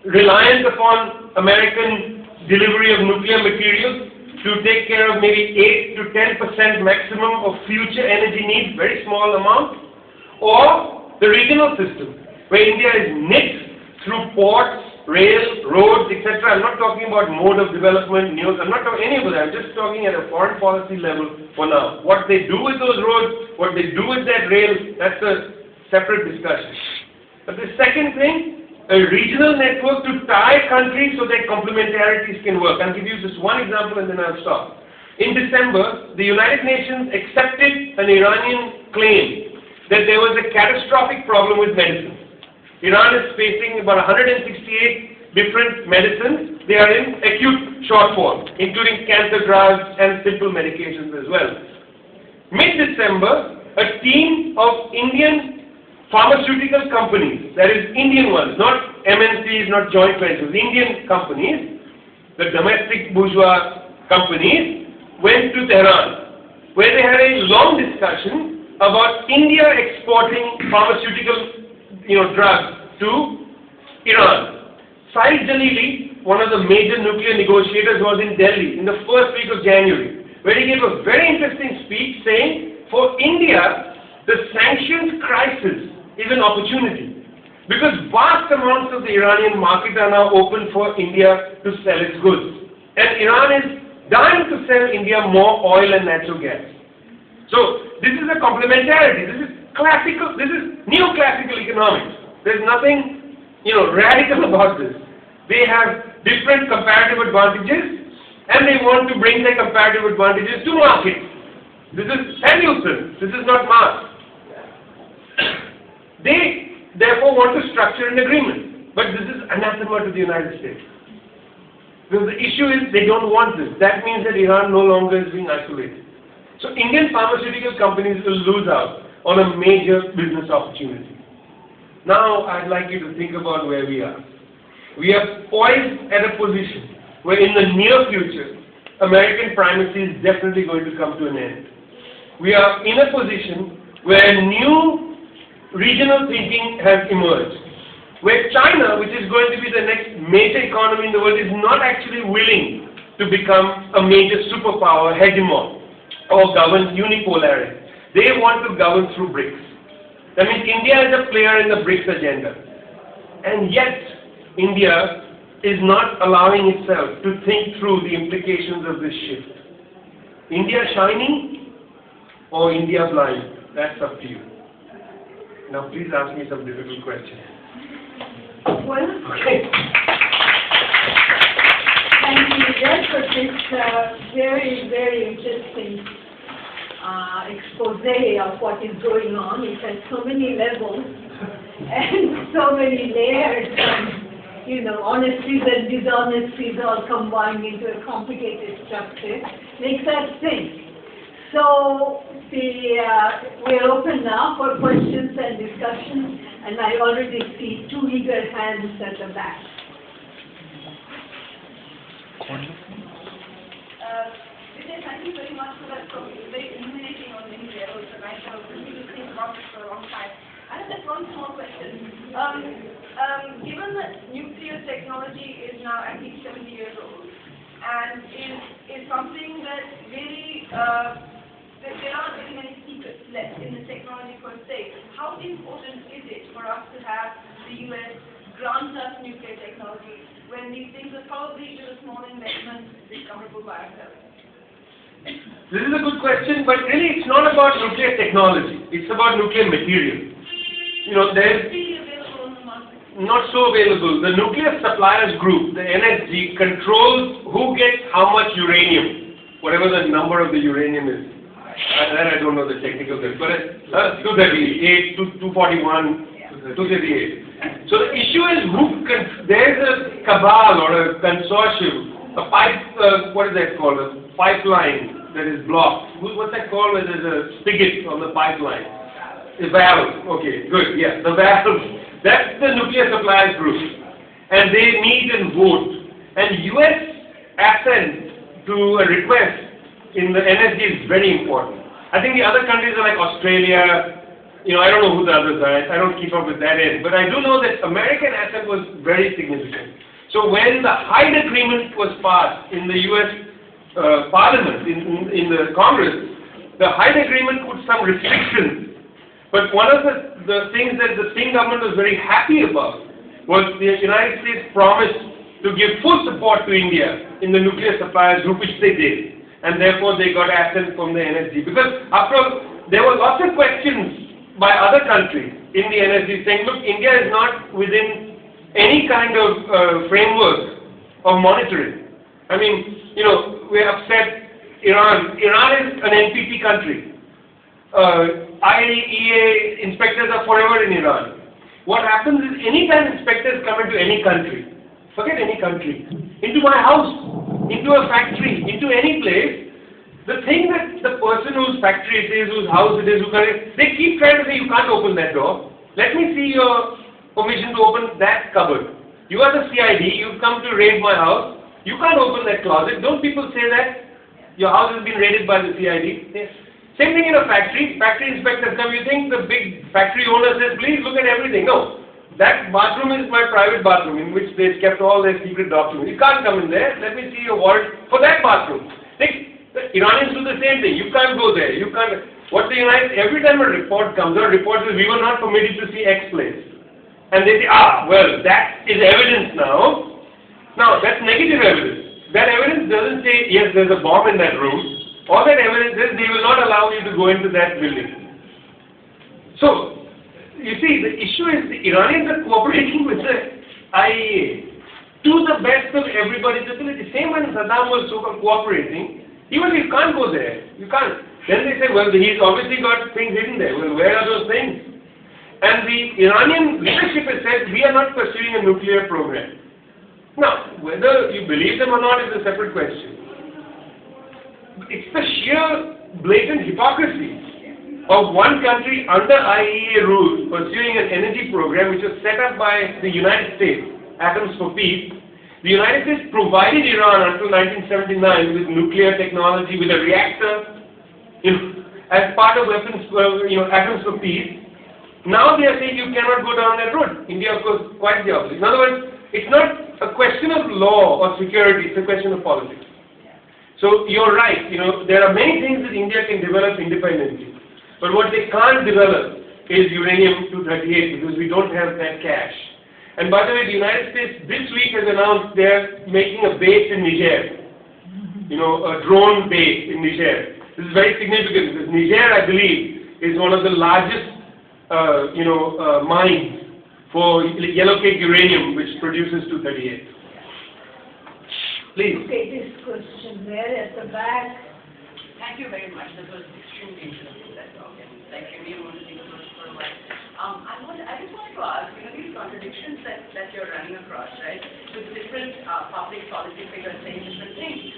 reliance upon American delivery of nuclear materials to take care of maybe 8 to 10% maximum of future energy needs, very small amount, or the regional system, where India is knit through ports, rail, roads, etc. I'm not talking about mode of development, news, I'm not talking any of that, I'm just talking at a foreign policy level for now. What they do with those roads, what they do with that rail, that's a separate discussion. But the second thing, a regional network to tie countries so that complementarities can work. I'll give you just one example and then I'll stop. In December, the United Nations accepted an Iranian claim that there was a catastrophic problem with medicine. Iran is facing about 168 different medicines. They are in acute shortfall, including cancer drugs and simple medications as well. Mid-December, a team of Indian pharmaceutical companies, that is Indian ones, not MNCs, not joint ventures, Indian companies, the domestic bourgeois companies went to Tehran, where they had a long discussion about India exporting pharmaceutical, drugs to Iran. Saeed Jalili, one of the major nuclear negotiators, was in Delhi in the first week of January, where he gave a very interesting speech saying, for India, the sanctions crisis is an opportunity, because vast amounts of the Iranian market are now open for India to sell its goods. And Iran is dying to sell India more oil and natural gas. So this is a complementarity. This is classical, this is neoclassical economics. There's nothing, radical about this. They have different comparative advantages, and they want to bring their comparative advantages to market. This is Samuelson. This is not Marx. They therefore want to structure an agreement, but this is anathema to the United States. Because the issue is they don't want this. That means that Iran no longer is being isolated. So Indian pharmaceutical companies will lose out on a major business opportunity. Now I'd like you to think about where we are. We are poised at a position where in the near future, American primacy is definitely going to come to an end. We are in a position where new regional thinking has emerged, where China, which is going to be the next major economy in the world, is not actually willing to become a major superpower, hegemon, or govern unipolarity. They want to govern through BRICS. That means India is a player in the BRICS agenda. And yet, India is not allowing itself to think through the implications of this shift. India shining or India blind? That's up to you. Now please ask me some difficult questions. Well, Okay. thank you, Vijay, for this very, very interesting expose of what is going on. It has so many levels and so many layers and, honesties and dishonesties all combined into a complicated structure. Makes us think. So we're open now for questions and discussions, and I already see two eager hands at the back. Vijay, thank you very much for that. So it's very illuminating on many levels, and I shall continue to think about it for a long time. I have just one small question. Given that nuclear technology is now at least 70 years old, and is something that really there aren't really many secrets left in the technology per se, how important is it for us to have the US grant us nuclear technology when these things are probably just a small investment discoverable by ourselves? This is a good question, but really it's not about nuclear technology. It's about nuclear material. There's Freely available on the market. not so available. The Nuclear Suppliers Group, the NSG, controls who gets how much uranium, whatever the number of the uranium is. That I don't know the technical terms, but it's 238, 241, 238. So the issue is there's a cabal or a consortium, a pipe, what is that called? A pipeline that is blocked. What's that called when there's a spigot on the pipeline? A valve. Okay, good. Yeah, the valve. That's the Nuclear Suppliers Group. And they meet and vote. And US assent to a request in the NSG is very important. I think the other countries are like Australia, I don't know who the others are, I don't keep up with that end, but I do know that American assent was very significant. So when the Hyde Agreement was passed in the US Parliament, in the Congress, the Hyde Agreement put some restrictions, but one of the things that the Singh government was very happy about was the United States promised to give full support to India in the Nuclear Suppliers Group, which they did. And therefore they got assent from the NSG. Because after all, there were lots of questions by other countries in the NSG saying, look, India is not within any kind of framework of monitoring. I mean, we're upset Iran. Iran is an NPT country. IAEA inspectors are forever in Iran. What happens is anytime inspectors come into any country, forget any country, into my house, into a factory, into any place, the thing that the person whose factory it is, whose house it is, they keep trying to say, you can't open that door. Let me see your permission to open that cupboard. You are the CID, you've come to raid my house. You can't open that closet. Don't people say that? Your house has been raided by the CID. Yes. Same thing in a factory. Factory inspectors come. You think the big factory owner says, please look at everything. No. That bathroom is my private bathroom in which they've kept all their secret documents. You can't come in there. Let me see your warrant for that bathroom. The Iranians do the same thing. You can't go there. You can't. What the United, every time a report comes, a report says we were not permitted to see X place. And they say, well, that is evidence now. Now, that's negative evidence. That evidence doesn't say, yes, there's a bomb in that room. All that evidence is they will not allow you to go into that building. So, you see, the issue is the Iranians are cooperating with the IAEA to the best of everybody's ability. Same when Saddam was so-called cooperating, he was, you can't go there. You can't. Then they say, well, he's obviously got things hidden there. Well, where are those things? And the Iranian leadership has said, we are not pursuing a nuclear program. Now, whether you believe them or not is a separate question. It's the sheer blatant hypocrisy of one country under IAEA rules pursuing an energy program which was set up by the United States, Atoms for Peace. The United States provided Iran until 1979 with nuclear technology, with a reactor, as part of weapons, Atoms for Peace. Now they are saying you cannot go down that road. India, of course, quite the opposite. In other words, it's not a question of law or security, it's a question of politics. So you're right, there are many things that India can develop independently. But what they can't develop is uranium-238 because we don't have that cash. And by the way, the United States this week has announced they're making a base in Niger. A drone base in Niger. This is very significant because Niger, I believe, is one of the largest, mines for yellow cake uranium, which produces 238. Please. Okay, this question there at the back. Thank you very much. That was extremely interesting. That's all. Thank you. We want to think about it for a while. I just wanted to ask, these contradictions that you're running across, right, with different public policy figures saying different things.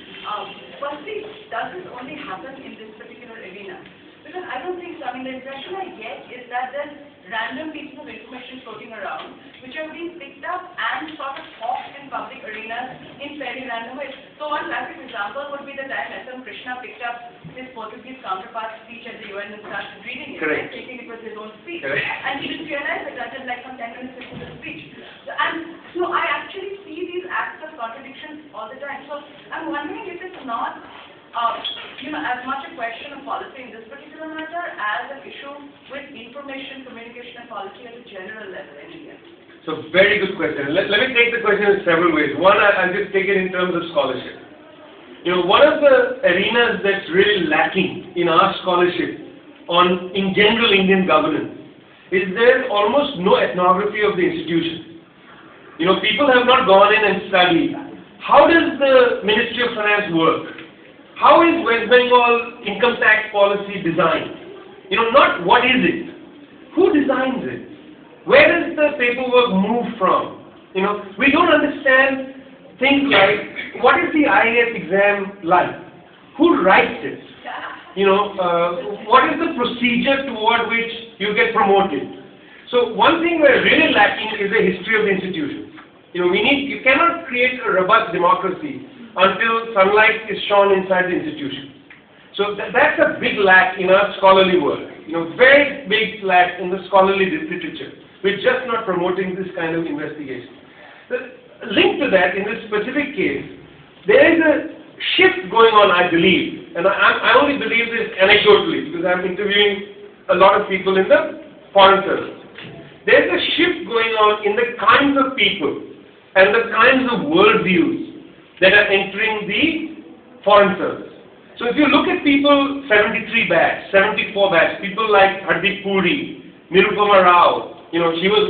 Firstly, does this only happen in this particular arena? Because I don't think so. The impression I get is that there's random pieces of information floating around which are being picked up and sort of hawked in public arenas in fairly random ways. So one classic example would be the time S.M. Krishna picked up his Portuguese counterpart's speech at the UN and started reading it, right, thinking it was his own speech. Correct. And he didn't realize it until like some 10 minutes into the speech. And so I actually see these acts of contradictions all the time. So I'm wondering if it's not as much a question of policy in this particular matter as an issue with information, communication and policy at a general level in India. So very good question. Let me take the question in several ways. One, I'll just take it in terms of scholarship. One of the arenas that's really lacking in our scholarship in general Indian governance is there's almost no ethnography of the institution. People have not gone in and studied how does the Ministry of Finance work? How is West Bengal income tax policy designed? Not what is it? Who designs it? Where does the paperwork move from? We don't understand things like, what is the IAS exam like? Who writes it? What is the procedure toward which you get promoted? So one thing we're really lacking is a history of the institutions. You cannot create a robust democracy until sunlight is shone inside the institution. So that's a big lack in our scholarly work. Very big lack in the scholarly literature. We're just not promoting this kind of investigation. The link to that, in this specific case, there is a shift going on, I believe, and I only believe this anecdotally because I'm interviewing a lot of people in the foreign service. There's a shift going on in the kinds of people and the kinds of worldviews that are entering the foreign service. So if you look at people 73 batch, 74 batch, people like Hardeep Puri, Nirupama Rao, she was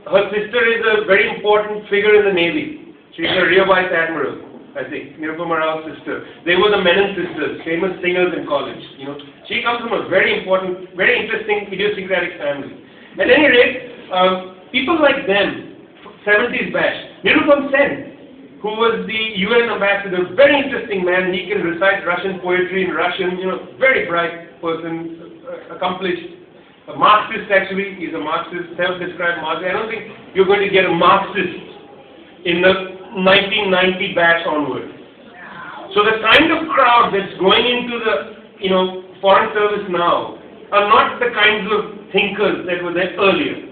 her sister is a very important figure in the Navy. She's a Rear Vice Admiral, I think, Nirupama Rao's sister. They were the Menon sisters, famous singers in college. She comes from a very important, very interesting, idiosyncratic family. At any rate, people like them, 70s batch, Nirupam Sen, who was the UN ambassador, very interesting man. He can recite Russian poetry in Russian, very bright person, accomplished, a Marxist actually. He's a Marxist, self-described Marxist. I don't think you're going to get a Marxist in the 1990 batch onward. So the kind of crowd that's going into the, foreign service now are not the kinds of thinkers that were there earlier.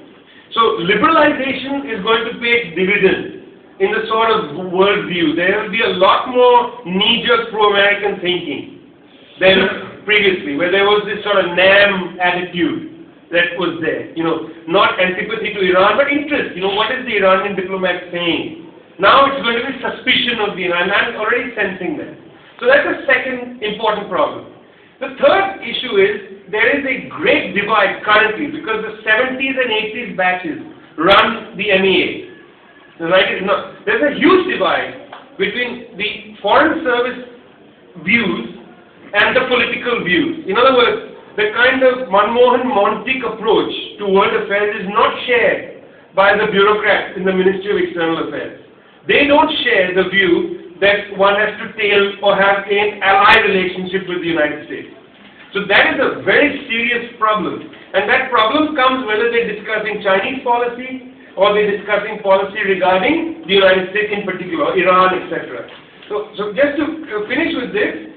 So liberalization is going to pay dividends in the sort of worldview. There will be a lot more knee-jerk pro-American thinking than previously, where there was this sort of NAM attitude that was there. Not antipathy to Iran, but interest. What is the Iranian diplomat saying? Now it's going to be suspicion of the Iran. I'm already sensing that. So that's the second important problem. The third issue is there is a great divide currently because the 70s and 80s batches run the MEA. There's a huge divide between the foreign service views and the political views. In other words, the kind of Manmohan Montic approach to world affairs is not shared by the bureaucrats in the Ministry of External Affairs. They don't share the view that one has to tail or have an ally relationship with the United States. So that is a very serious problem. And that problem comes whether they're discussing Chinese policy or they're discussing policy regarding the United States in particular, Iran, etc. So just to finish with this,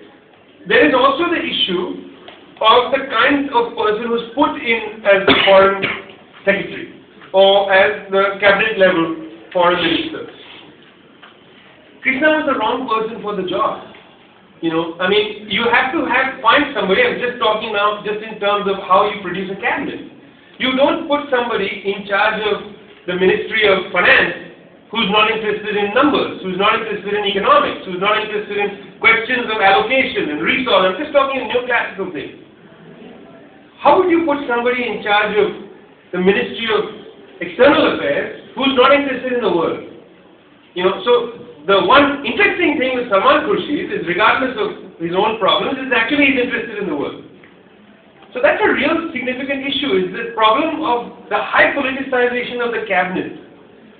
there is also the issue of the kind of person who's put in as the foreign secretary or as the cabinet level foreign minister. Krishna was the wrong person for the job. You have to find somebody. I'm just talking now just in terms of how you produce a cabinet. You don't put somebody in charge of the Ministry of Finance who's not interested in numbers, who's not interested in economics, who's not interested in questions of allocation and resource. I'm just talking in neoclassical things. How would you put somebody in charge of the Ministry of External Affairs who's not interested in the world? So the one interesting thing with Salman Khurshid is, regardless of his own problems, is actually he's interested in the world. So that's a real significant issue, is the problem of the high politicization of the cabinet,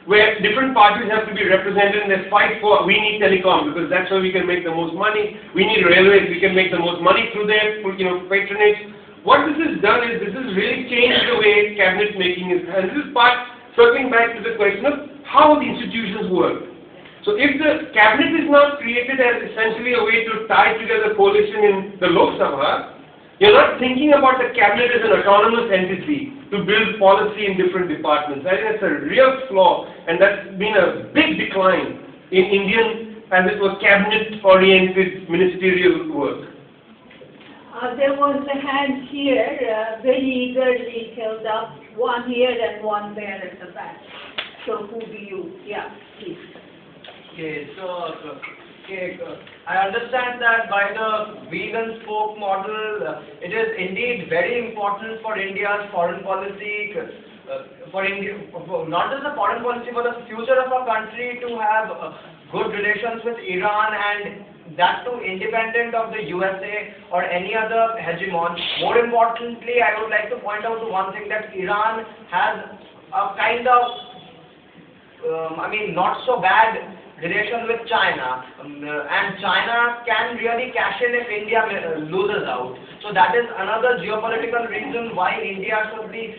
where different parties have to be represented and they fight for, we need telecom because that's where we can make the most money, we need railways, we can make the most money through their patronage. What this has done is, this has really changed the way cabinet making is, and this is part, circling back to the question of how the institutions work. So if the cabinet is not created as essentially a way to tie together coalition in the Lok Sabha, you're not thinking about the cabinet as an autonomous entity to build policy in different departments. I think that's a real flaw, and that's been a big decline in Indian, as it was, cabinet-oriented ministerial work. There was a hand here, very eagerly held up, one here and one there at the back. So who do you? Yeah, please. Okay, I understand that by the vegan spoke model, it is indeed very important for India's foreign policy, for India, not just the foreign policy, but the future of our country to have good relations with Iran, and that too independent of the USA or any other hegemon. More importantly, I would like to point out one thing, that Iran has a kind of, not so bad relation with China, and China can really cash in if India loses out. So that is another geopolitical reason why India should be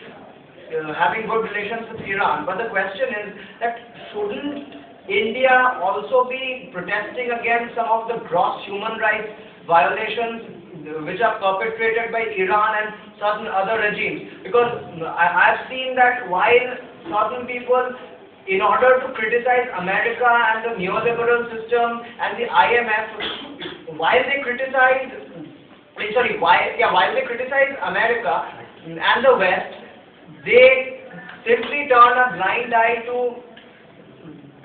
having good relations with Iran. But the question is that shouldn't India also be protesting against some of the gross human rights violations which are perpetrated by Iran and certain other regimes? Because I've seen that while certain people, in order to criticize America and the neoliberal system and the IMF, while they criticize America and the West, they simply turn a blind eye to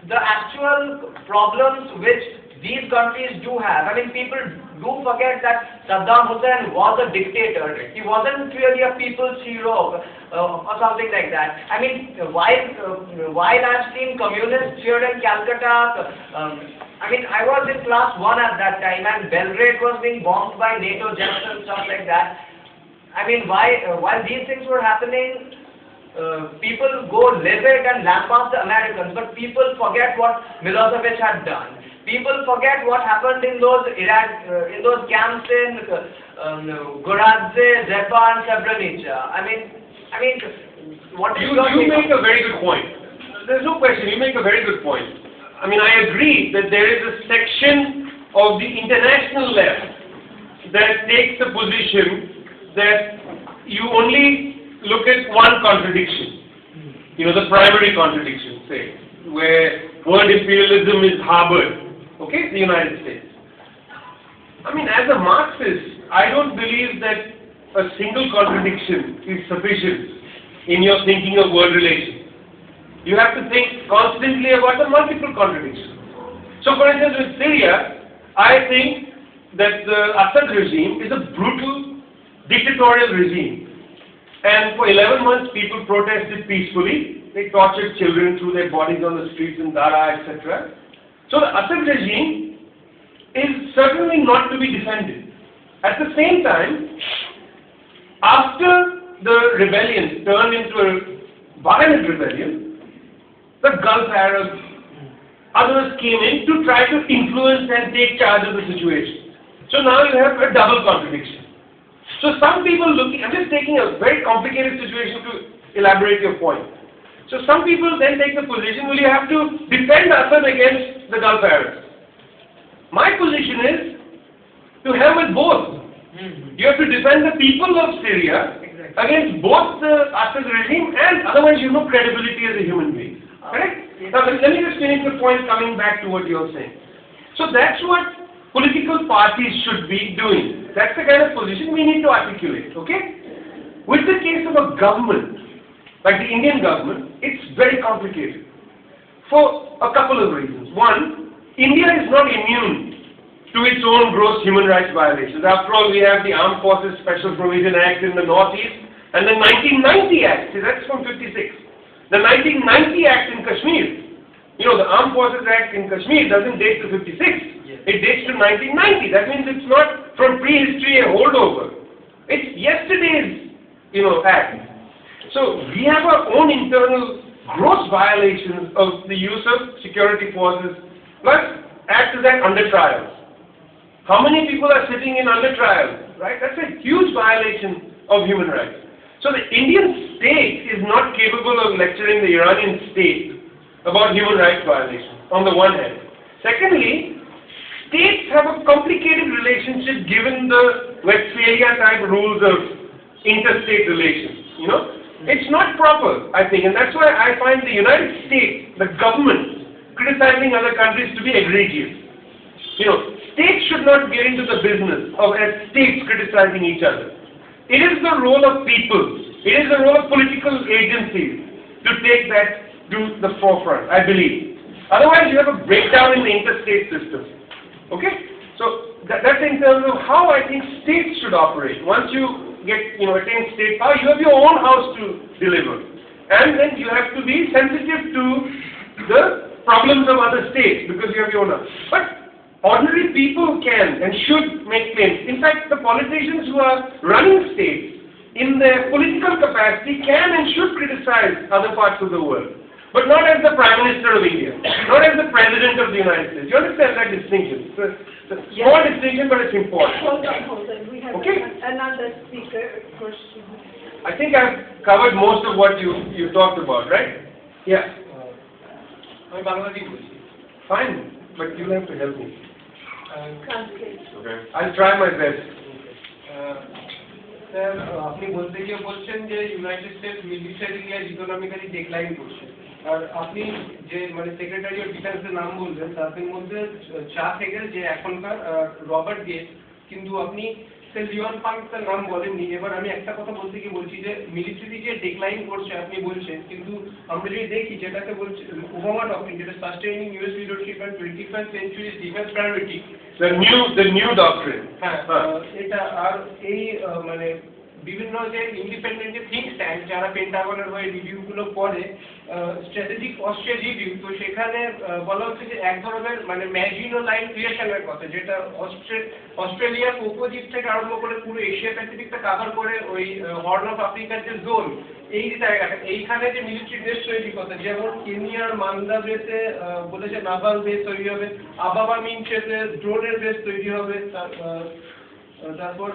the actual problems which these countries do have. People do forget that Saddam Hussein was a dictator. He wasn't really a people's hero or something like that. While I've seen communists here in Calcutta, I was in class 1 at that time, and Belgrade was being bombed by NATO jets and stuff like that. While these things were happening, people go livid and lambast the Americans, but people forget what Milosevic had done. People forget what happened in those camps in Goradze, Zepa, and Srebrenica. What you make a very good point. There's no question. You make a very good point. I mean, I agree that there is a section of the international left that takes the position that you only look at one contradiction, the primary contradiction, say, where world imperialism is harbored, okay, the United States. I mean, as a Marxist, I don't believe that a single contradiction is sufficient in your thinking of world relations. You have to think constantly about the multiple contradictions. So, for instance, with Syria, I think that the Assad regime is a brutal dictatorial regime. And for 11 months, people protested peacefully. They tortured children, threw their bodies on the streets in Dara, etc. So the Assad regime is certainly not to be defended. At the same time, after the rebellion turned into a violent rebellion, the Gulf Arabs, others came in to try to influence and take charge of the situation. So now you have a double contradiction. So some people I'm just taking a very complicated situation to elaborate your point. So some people then take the position, well, you have to defend Assad against the Gulf Arabs. My position is to hell with both. You have to defend the people of Syria against both the Assad regime, and otherwise you have no credibility as a human being. Correct? Now let me just finish the point coming back to what you're saying. So that's what political parties should be doing. That's the kind of position we need to articulate, okay? With the case of a government, like the Indian government, it's very complicated for a couple of reasons. One, India is not immune to its own gross human rights violations. After all, we have the Armed Forces Special Provision Act in the Northeast and the 1990 Act, see, that's from 56. The 1990 Act in Kashmir, the Armed Forces Act in Kashmir doesn't date to 56. Yes. It dates to 1990. That means it's not from prehistory a holdover. It's yesterday's, act. So we have our own internal gross violations of the use of security forces, plus Act is that under trials. How many people are sitting in under trials, right? That's a huge violation of human rights. So the Indian state is not capable of lecturing the Iranian state about human rights violations, on the one hand. Secondly, states have a complicated relationship given the Westphalia-type rules of interstate relations, It's not proper, I think, and that's why I find the United States, the government, criticizing other countries to be egregious. States should not get into the business of as states criticizing each other. It is the role of people, it is the role of political agencies to take that to the forefront, I believe. Otherwise, you have a breakdown in the interstate system. Okay? So, that's in terms of how I think states should operate. Once you attain state power, you have your own house to deliver. And then you have to be sensitive to the problems of other states because you have your own house. But ordinary people can and should make claims. In fact, the politicians who are running states in their political capacity can and should criticize other parts of the world. But not as the Prime Minister of India, not as the President of the United States. You understand that distinction? It's a small distinction, but it's important. Hold on. We have another speaker. I think I've covered most of what you talked about, right? Yeah. Fine, but you'll have to help me. Okay. I'll try my best. Sir আপনি বলতে গিয়ে বলছেন যে United states militarily আর economically decline করছে, আর আপনি যে secretary of ডিফেন্সের নাম বললেন তাদের মধ্যে চার থেকে যে এখনকার রবার্ট গেটস, কিন্তু আপনি লিওন ফাংসের নাম বলেননি। এবার আমি একটা কথা বলতে গিয়ে বলছি যে মিলিটারি যে ডিক্লাইন করছে আপনি বলছেন, কিন্তু আমরা যদি দেখি যেটাকে বলছে ওবামা ডক্ট্রিন, যেটা sustaining US leadership and 21st century defence priority, the new doctrine. হ্যাঁ, এটা আর এই বিভিন্ন যে ইন্ডিপেন্ডেন্ট যে থিঙ্ক ট্যাঙ্ক যারা পেন্টাগনের হয়ে রিভিউগুলো করে, স্ট্র্যাটেজিক অস্ট্রেল রিভিউ, তো সেখানে বলা হচ্ছে যে এক ধরনের ম্যাজিনো লাইন ক্রিয়েশনের কথা, যেটা অস্ট্রেলিয়া কোকোদ্বীপ থেকে আরম্ভ করে পুরো এশিয়া প্যাসিফিকটা কাভার করে ওই হর্ন অফ আফ্রিকার যে জোন, এই জায়গাটা এইখানে যে মিলিটারি বেস তৈরি কথা, যেমন কেনিয়ার মান্দা বেসে বলেছে নাভাল বেস তৈরি হবে, আবাবা মিনচেতে ড্রোনের বেস তৈরি হবে, তারপর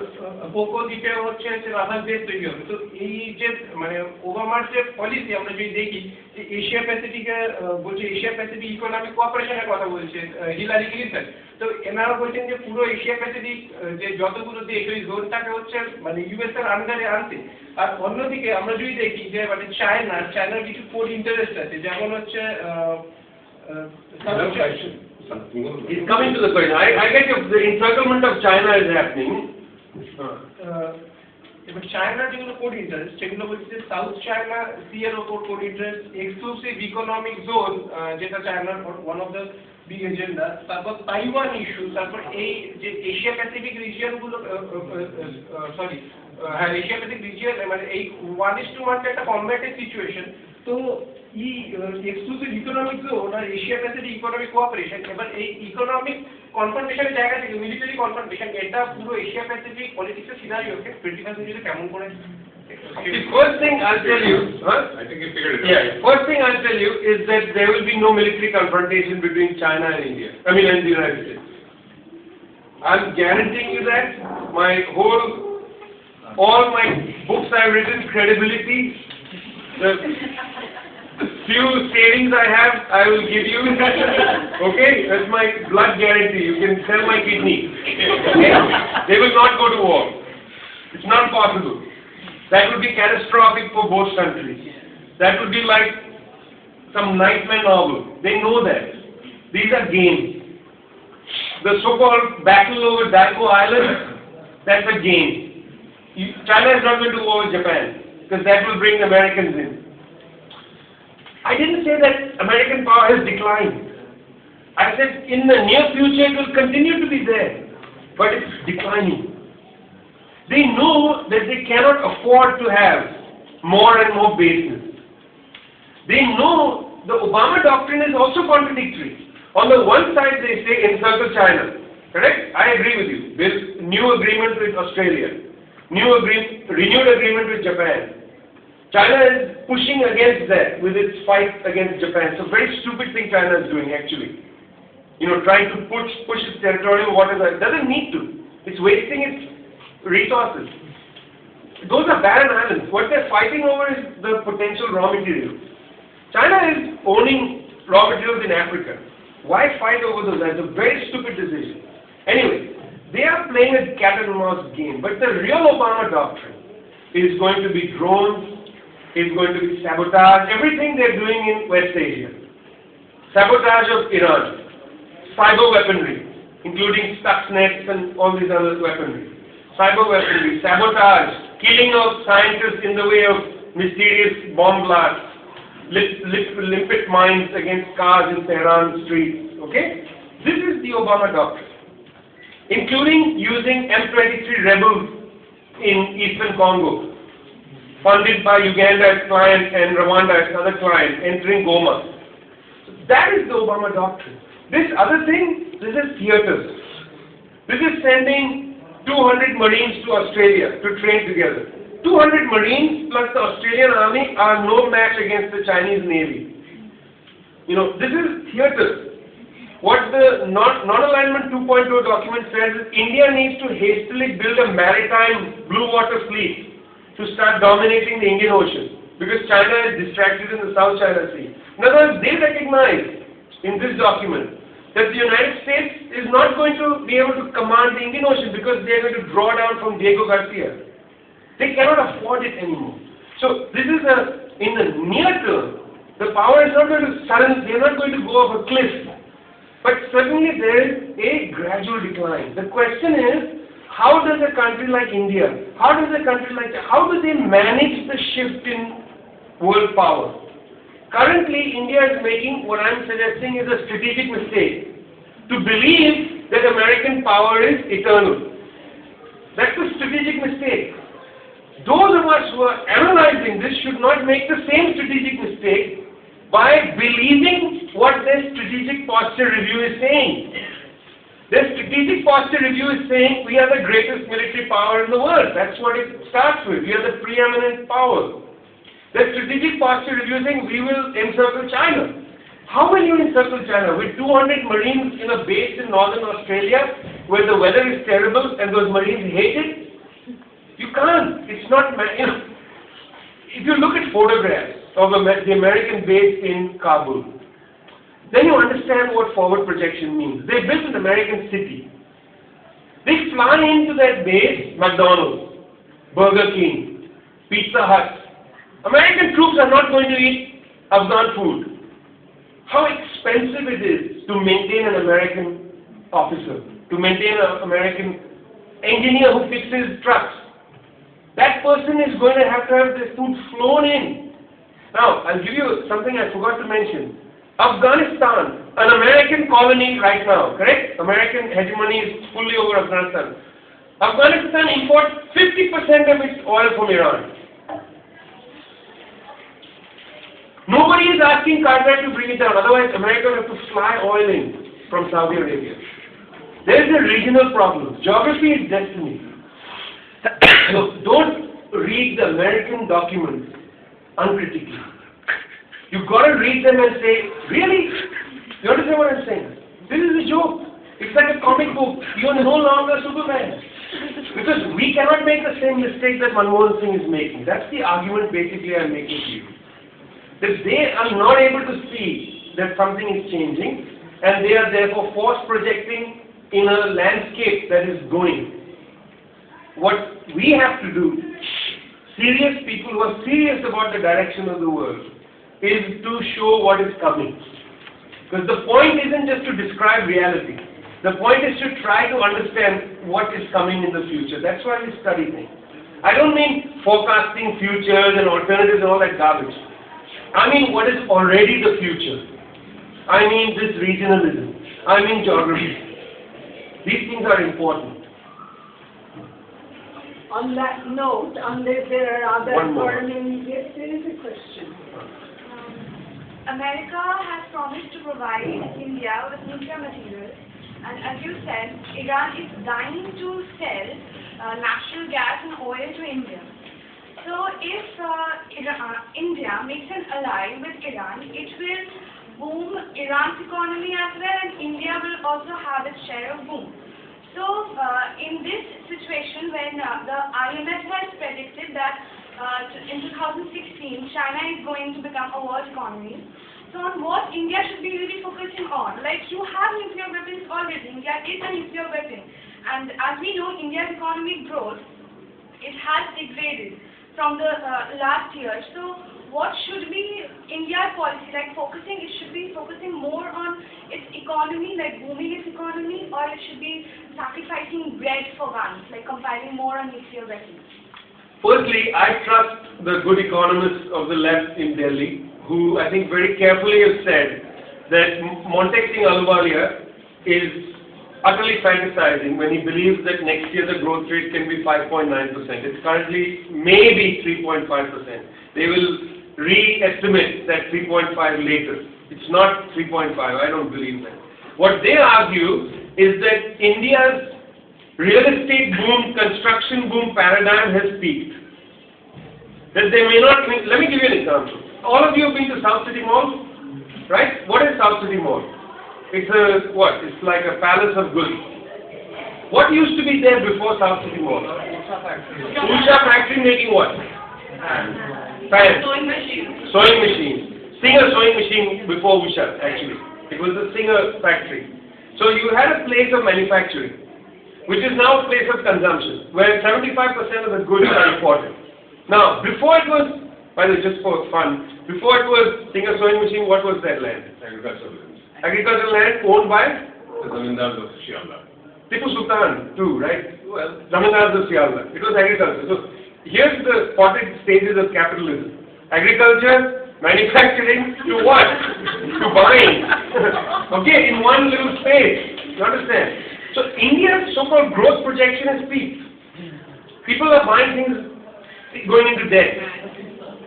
পোকো দ্বীপে হচ্ছে রাখাল দেশ তৈরি হবে। তো এই যে মানে ওবামার যে পলিসি আমরা যদি দেখি যে এশিয়া প্যাসিফিকে বলছে এশিয়া প্যাসিফিক ইকোনমিক কোঅপারেশনের কথা বলছে হিলারি ক্লিনটন। তো এনারা বলছেন যে পুরো এশিয়া প্যাসিফিক যে যতগুলো দেশ ওই জোনটাকে হচ্ছে মানে ইউএস এর আন্ডারে আনতে। আর অন্যদিকে আমরা যদি দেখি যে মানে চায়নার কিছু কোর ইন্টারেস্ট আছে, যেমন হচ্ছে He's coming to the question. I get the encirclement of China is happening. এবার চায়নার যেগুলো কোড ইন্টারেস্ট সেগুলো হচ্ছে সাউথ চায়না সি এর ওপর code interest, exclusive economic zone যেটা চায়নার one of the big agenda, তারপর তাইওয়ান ইস্যু, তারপর এই যে এশিয়া প্যাসিফিক রিজিয়ন গুলো হ্যাঁ এশিয়া প্যাসিফিক রিজিয়ন মানে এই 1:1 একটা কম্ব্যাটিভ সিচুয়েশন। তো এই এক্সক্লুসিভ ইকোনমিক জোন আর এশিয়া প্যাসিফিক ইকোনমিক কোঅপারেশন, এবার এই ইকোনমিক কনফ্রন্টেশনের জায়গা থেকে মিলিটারি কনফ্রন্টেশন, এটা পুরো এশিয়া প্যাসিফিক পলিটিক্সের সিনারিওকে 21st century কেমন করে? The first thing I'll tell you, I think you figured it out. yeah, first thing I'll tell you is that there will be no military confrontation between China and India. I mean, and the United States. I'm guaranteeing you that. All my books I've written, credibility, the few savings I have, I will give you. Okay, that's my blood guarantee. You can sell my kidney. Okay? They will not go to war. It's not possible. That would be catastrophic for both countries. That would be like some nightmare novel. They know that. These are games. The so-called battle over Dalco Island, that's a game. China is not going to war with Japan, because that will bring the Americans in. I didn't say that American power has declined. I said in the near future it will continue to be there, but it's declining. They know that they cannot afford to have more and more bases. They know the Obama doctrine is also contradictory. On the one side they say encircle China, correct? I agree with you. There's new agreement with Australia, renewed agreement with Japan. China is pushing against that with its fight against Japan. It's a very stupid thing China is doing actually. Trying to push its territorial waters. It doesn't need to. It's wasting its resources. Those are barren islands. What they're fighting over is the potential raw materials. China is owning raw materials in Africa. Why fight over those? That's a very stupid decision. Anyway, they are playing a cat and mouse game. But the real Obama doctrine is going to be drones, is going to be sabotage, everything they're doing in West Asia. Sabotage of Iran, cyber weaponry, including Stuxnets and all these other weaponry. Cyber weaponry, sabotage, killing of scientists in the way of mysterious bomb blasts, limpet mines against cars in Tehran streets. Okay? This is the Obama doctrine. Including using M23 rebels in eastern Congo, funded by Uganda as client and Rwanda as other client, entering Goma. So that is the Obama doctrine. This other thing, this is theater. This is sending 200 Marines to Australia to train together. 200 Marines plus the Australian Army are no match against the Chinese Navy. This is theater. What the Non-Alignment 2.0 document says is India needs to hastily build a maritime blue water fleet to start dominating the Indian Ocean, because China is distracted in the South China Sea. In other words, they recognize in this document that the United States is not going to be able to command the Indian Ocean because they are going to draw down from Diego Garcia. They cannot afford it anymore. So this is in the near term, the power is not going to they are not going to go off a cliff. But certainly there is a gradual decline. The question is, how does a country like India, how do they manage the shift in world power? Currently, India is making what I'm suggesting is a strategic mistake, to believe that American power is eternal. That's a strategic mistake. Those of us who are analyzing this should not make the same strategic mistake by believing what their strategic posture review is saying. Their strategic posture review is saying we are the greatest military power in the world. That's what it starts with. We are the preeminent power. Their strategic posture review is saying we will encircle China. How will you encircle China? With 200 Marines in a base in northern Australia where the weather is terrible and those Marines hate it? You can't. It's not, you know. If you look at photographs of the American base in Kabul, then you understand what forward projection means. They built an American city. They fly into that base, McDonald's, Burger King, Pizza Hut. American troops are not going to eat Afghan food. How expensive it is to maintain an American officer, to maintain an American engineer who fixes trucks. That person is going to have the food flown in. Now, I'll give you something I forgot to mention. Afghanistan, an American colony right now, correct? American hegemony is fully over Afghanistan. Afghanistan imports 50% of its oil from Iran. Nobody is asking Qatar to bring it down, otherwise America will have to fly oil in from Saudi Arabia. There is a regional problem. Geography is destiny. So don't read the American documents uncritically. You've got to read them and say, really? You understand what I'm saying? This is a joke. It's like a comic book. You're no longer Superman. Because we cannot make the same mistake that Manmohan Singh is making. That's the argument basically I'm making to you. That they are not able to see that something is changing and they are therefore force projecting in a landscape that is going. What we have to do, serious people who are serious about the direction of the world, is to show what is coming. Because the point isn't just to describe reality. The point is to try to understand what is coming in the future. That's why we study things. I don't mean forecasting futures and alternatives and all that garbage. I mean what is already the future. I mean this regionalism. I mean geography. These things are important. On that note, unless there are other burning, yes, there is a question. America has promised to provide India with nuclear materials, and as you said, Iran is dying to sell natural gas and oil to India. So if India makes an ally with Iran, it will boom Iran's economy as well, and India will also have its share of boom. So in this situation, when the IMF has predicted that in 2016, China is going to become a world economy, so on what India should be really focusing on? Like, you have nuclear weapons already. India is a nuclear weapon. And as we know, India's economic growth, it has degraded from the last year. So what should be India's policy? Like, it should be focusing more on its economy, like booming its economy, or it should be sacrificing bread for guns, like compiling more on nuclear weapons? Firstly, I trust the good economists of the left in Delhi, who I think very carefully have said that Montek Singh Ahluwalia is utterly fantasizing when he believes that next year the growth rate can be 5.9%. It's currently maybe 3.5%. They will re-estimate that 3.5 later. It's not 3.5. I don't believe that. What they argue is that India's real estate boom, construction boom paradigm has peaked. That they may not, let me give you an example. All of you have been to South City Mall, right? What is South City Mall? It's a, what? It's like a palace of goods. What used to be there before South City Mall? Usha factory making what? Fans. Sewing machine. Sewing machine. Singer sewing machine before Usha, actually. It was the Singer factory. So you had a place of manufacturing, which is now a place of consumption, where 75% of the goods are imported. Now, before it was, by the way, just for fun, before it was Singer sewing machine, what was that land? Agricultural land. Agricultural land owned by? The Zamindars of Shiala. Tipu Sultan too, right? Well, Zamindars of Shiala. It was agriculture. So here's the potted stages of capitalism. Agriculture, manufacturing, to what? To buying. Okay, in one little space. You understand? So India's so-called growth projection has peaked. People are buying things going into debt.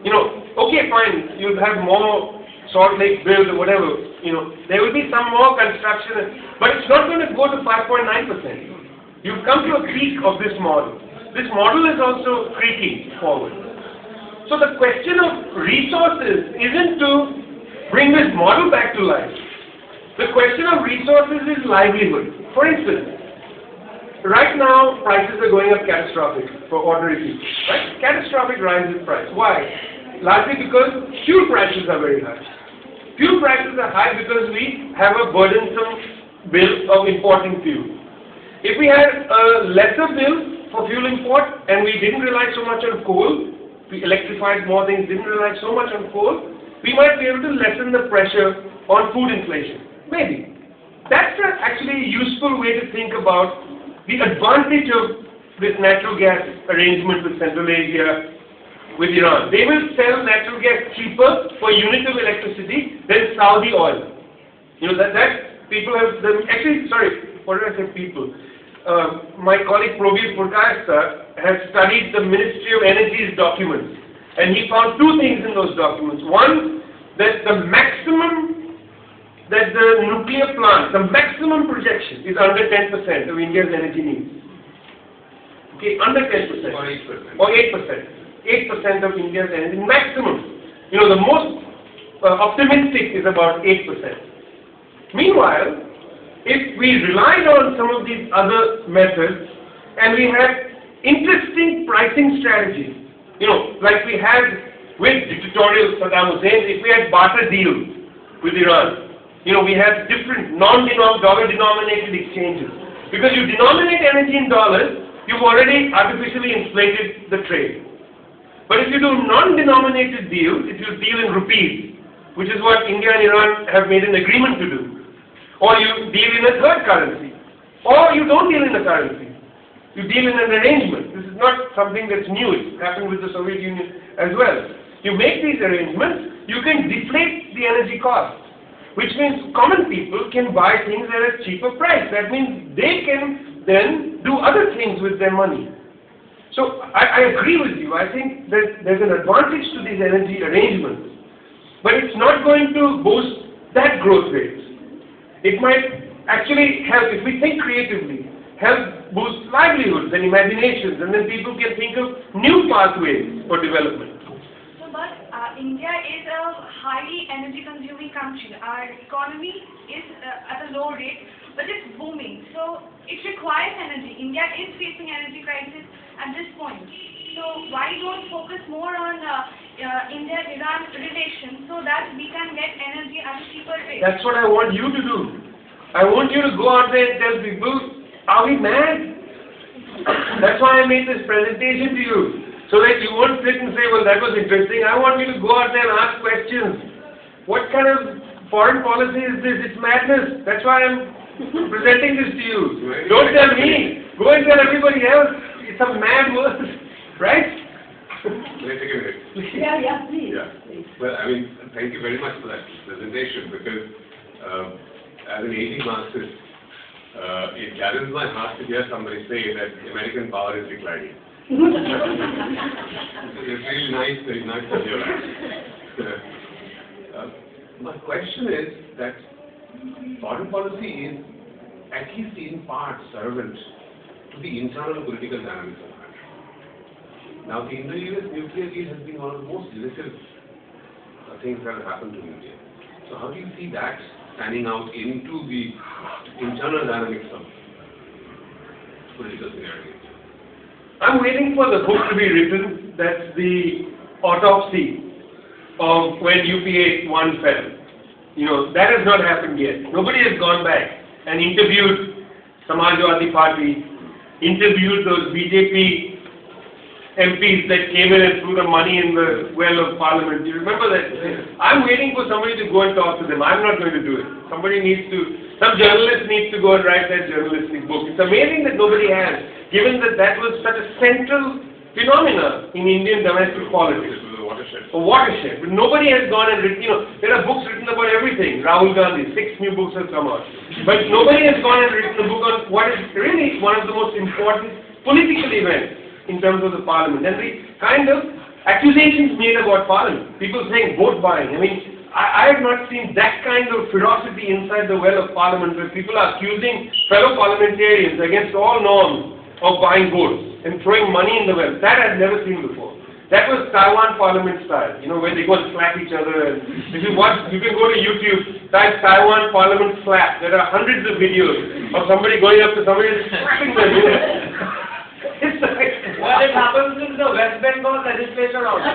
You know, okay, fine, you'll have more Salt Lake build or whatever, you know, there will be some more construction, but it's not going to go to 5.9%. You've come to a peak of this model. This model is also creaking forward. So the question of resources isn't to bring this model back to life. The question of resources is livelihood. For instance, right now prices are going up catastrophic for ordinary people. Right? Catastrophic rise in price. Why? Largely because fuel prices are very high. Fuel prices are high because we have a burdensome bill of importing fuel. If we had a lesser bill for fuel import and we didn't rely so much on coal, we electrified more things, didn't rely so much on coal, we might be able to lessen the pressure on food inflation. Maybe. That's actually a useful way to think about the advantage of this natural gas arrangement with Central Asia, with Iran. They will sell natural gas cheaper per unit of electricity than Saudi oil. You know, that people have, actually, sorry, what did I say people? My colleague Probir Purkayastha has studied the Ministry of Energy's documents, and he found two things in those documents. One, that the maximum, that the nuclear plant, the maximum projection is under 10% of India's energy needs. Okay, under 10%. Or 8%. Or 8%. 8% of India's energy, maximum. You know, the most optimistic is about 8%. Meanwhile, if we relied on some of these other methods and we had interesting pricing strategies, you know, like we had with dictatorial Saddam Hussein, if we had barter deals with Iran, you know, we had different dollar-denominated exchanges. Because you denominate energy in dollars, you've already artificially inflated the trade. But if you do non-denominated deals, if you deal in rupees, which is what India and Iran have made an agreement to do, or you deal in a third currency, or you don't deal in a currency, you deal in an arrangement. This is not something that's new, it happened with the Soviet Union as well. You make these arrangements, you can deflate the energy cost, which means common people can buy things at a cheaper price. That means they can then do other things with their money. So I agree with you. I think that there's an advantage to these energy arrangements, but it's not going to boost that growth rate. It might actually help, if we think creatively, help boost livelihoods and imaginations, and then people can think of new pathways for development. So, but India is a highly energy-consuming country. Our economy is at a low rate, but it's booming. So it requires energy. India is facing energy crisis at this point. So why don't focus more on India-Iran relations so that we can get energy at a cheaper rate? That's what I want you to do. I want you to go out there and tell people, are we mad? That's why I made this presentation to you. So that you won't sit and say, well, that was interesting. I want you to go out there and ask questions. What kind of foreign policy is this? It's madness. That's why I'm presenting this to you. Don't tell me. Go and tell everybody else. It's a mad world. Right? Can I take a minute? Yeah, please. Yeah. Well, I mean, thank you very much for that presentation, because as an aging Marxist, it gladdens my heart to hear somebody say that American power is declining. It's really nice to hear that. My question is that foreign policy is at least in part servant to the internal political dynamics of the country. Now, the Indo-US nuclear deal has been one of the most divisive things that have happened to India. So how do you see that standing out into the internal dynamics of political scenario? I'm waiting for the book to be written. That's the autopsy of when UPA-1 fell. You know, that has not happened yet. Nobody has gone back and interviewed Samajwadi Party, interviewed those BJP MPs that came in and threw the money in the well of Parliament. You remember that? I'm waiting for somebody to go and talk to them. I'm not going to do it. Some journalist needs to go and write that journalistic book. It's amazing that nobody has, given that that was such a central phenomena in Indian domestic politics. It was a watershed. A watershed. But nobody has gone and written, there are books written about everything. Rahul Gandhi, 6 new books have come out. But nobody has gone and written a book on what is really one of the most important political events in terms of the Parliament. And the kind of accusations made about Parliament. People saying vote buying. I mean, I have not seen that kind of ferocity inside the well of Parliament where people are accusing fellow parliamentarians against all norms of buying votes and throwing money in the well. That I've never seen before. That was Taiwan Parliament style, where they go and slap each other. And if you watch, you can go to YouTube, type Taiwan Parliament slap. There are hundreds of videos of somebody going up to somebody and slapping them. It's like, What it happens in the West Bengal legislature also.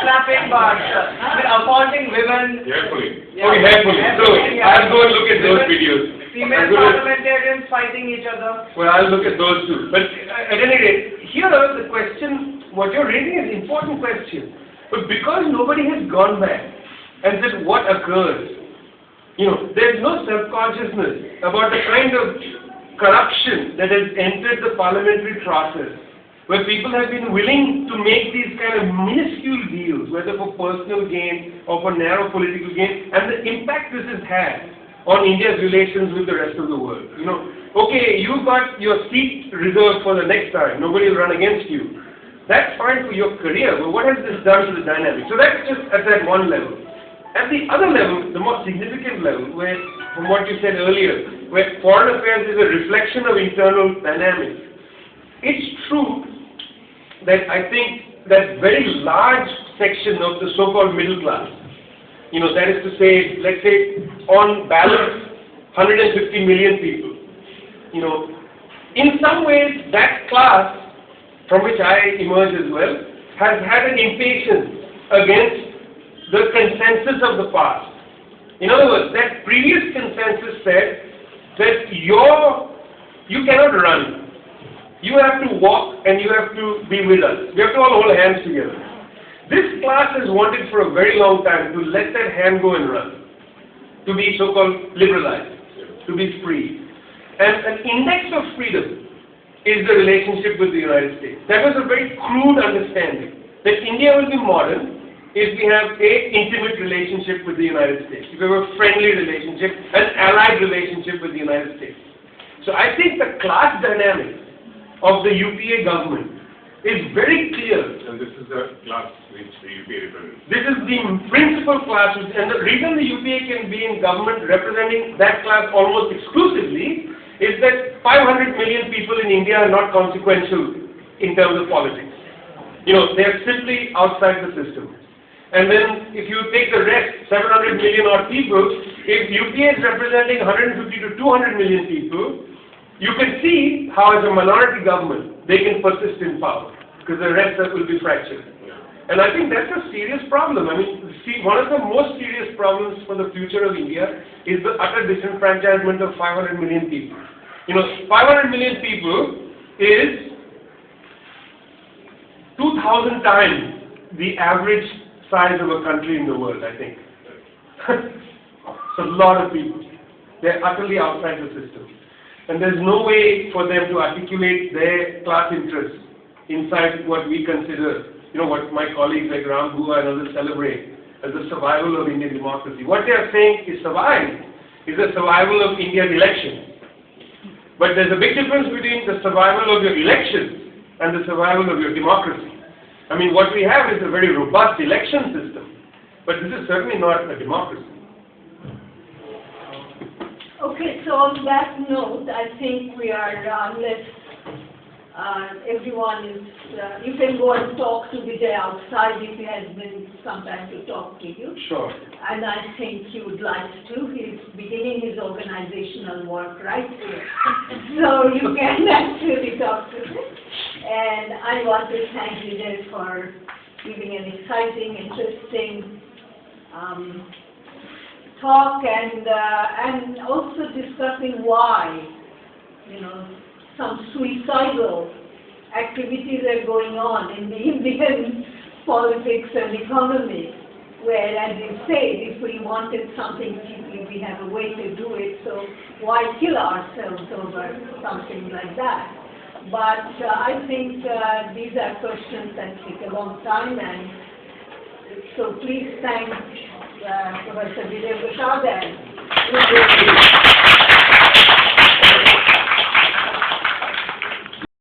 Slapping but appointing women. Carefully. okay, carefully. So I'll go and look at those videos. Female parliamentarians fighting each other. Well, I'll look at those too. But at any rate, here the question, what you're raising is an important question. But because nobody has gone back and said what occurs, there's no self-consciousness about the kind of corruption that has entered the parliamentary process, where people have been willing to make these kind of minuscule deals, whether for personal gain or for narrow political gain, and the impact this has had on India's relations with the rest of the world. Okay, you got your seat reserved for the next time, nobody will run against you. That's fine for your career, but what has this done to the dynamic? So that's just at that one level. At the other level, the more significant level, where, from what you said earlier, where foreign affairs is a reflection of internal dynamics, it's true that I think that very large section of the so-called middle class, that is to say, let's say, on balance, 150 million people, in some ways, that class, from which I emerge as well, has had an impatience against the consensus of the past. In other words, that previous consensus said that you cannot run. You have to walk and you have to be with us. We have to all hold hands together. This class has wanted for a very long time to let that hand go and run, to be so-called liberalized, to be free. And an index of freedom is the relationship with the United States. That was a very crude understanding, that India will be modern if we have an intimate relationship with the United States, if we have a friendly relationship, an allied relationship with the United States. So I think the class dynamics of the UPA government is very clear. And this is the class which the UPA represents. This is the principal class, and the reason the UPA can be in government representing that class almost exclusively is that 500 million people in India are not consequential in terms of politics. They are simply outside the system. And then if you take the rest, 700 million odd people, if UPA is representing 150 to 200 million people, you can see how as a minority government, they can persist in power, because the rest will be fractured. And I think that's a serious problem. I mean, see, one of the most serious problems for the future of India is the utter disenfranchisement of 500 million people. 500 million people is 2,000 times the average size of a country in the world, I think. It's a lot of people. They're utterly outside the system. And there's no way for them to articulate their class interests inside what we consider, what my colleagues like Ram Bua and others celebrate as the survival of Indian democracy. What they are saying is the survival of India's elections. But there's a big difference between the survival of your elections and the survival of your democracy. I mean, what we have is a very robust election system, but this is certainly not a democracy. Okay, so on that note, I think we are, unless everyone is, you can go and talk to Vijay outside if he has been some time to talk to you. Sure. And I think he would like to. He's beginning his organizational work right here. So you can actually talk to him. And I want to thank Vijay for giving an exciting, interesting talk and also discussing why, some suicidal activities are going on in the Indian politics and economy, where, as you say, if we wanted something cheaply, we have a way to do it, so why kill ourselves over something like that? But I think these are questions that take a long time, and so please thank Professor Vijay Prashad and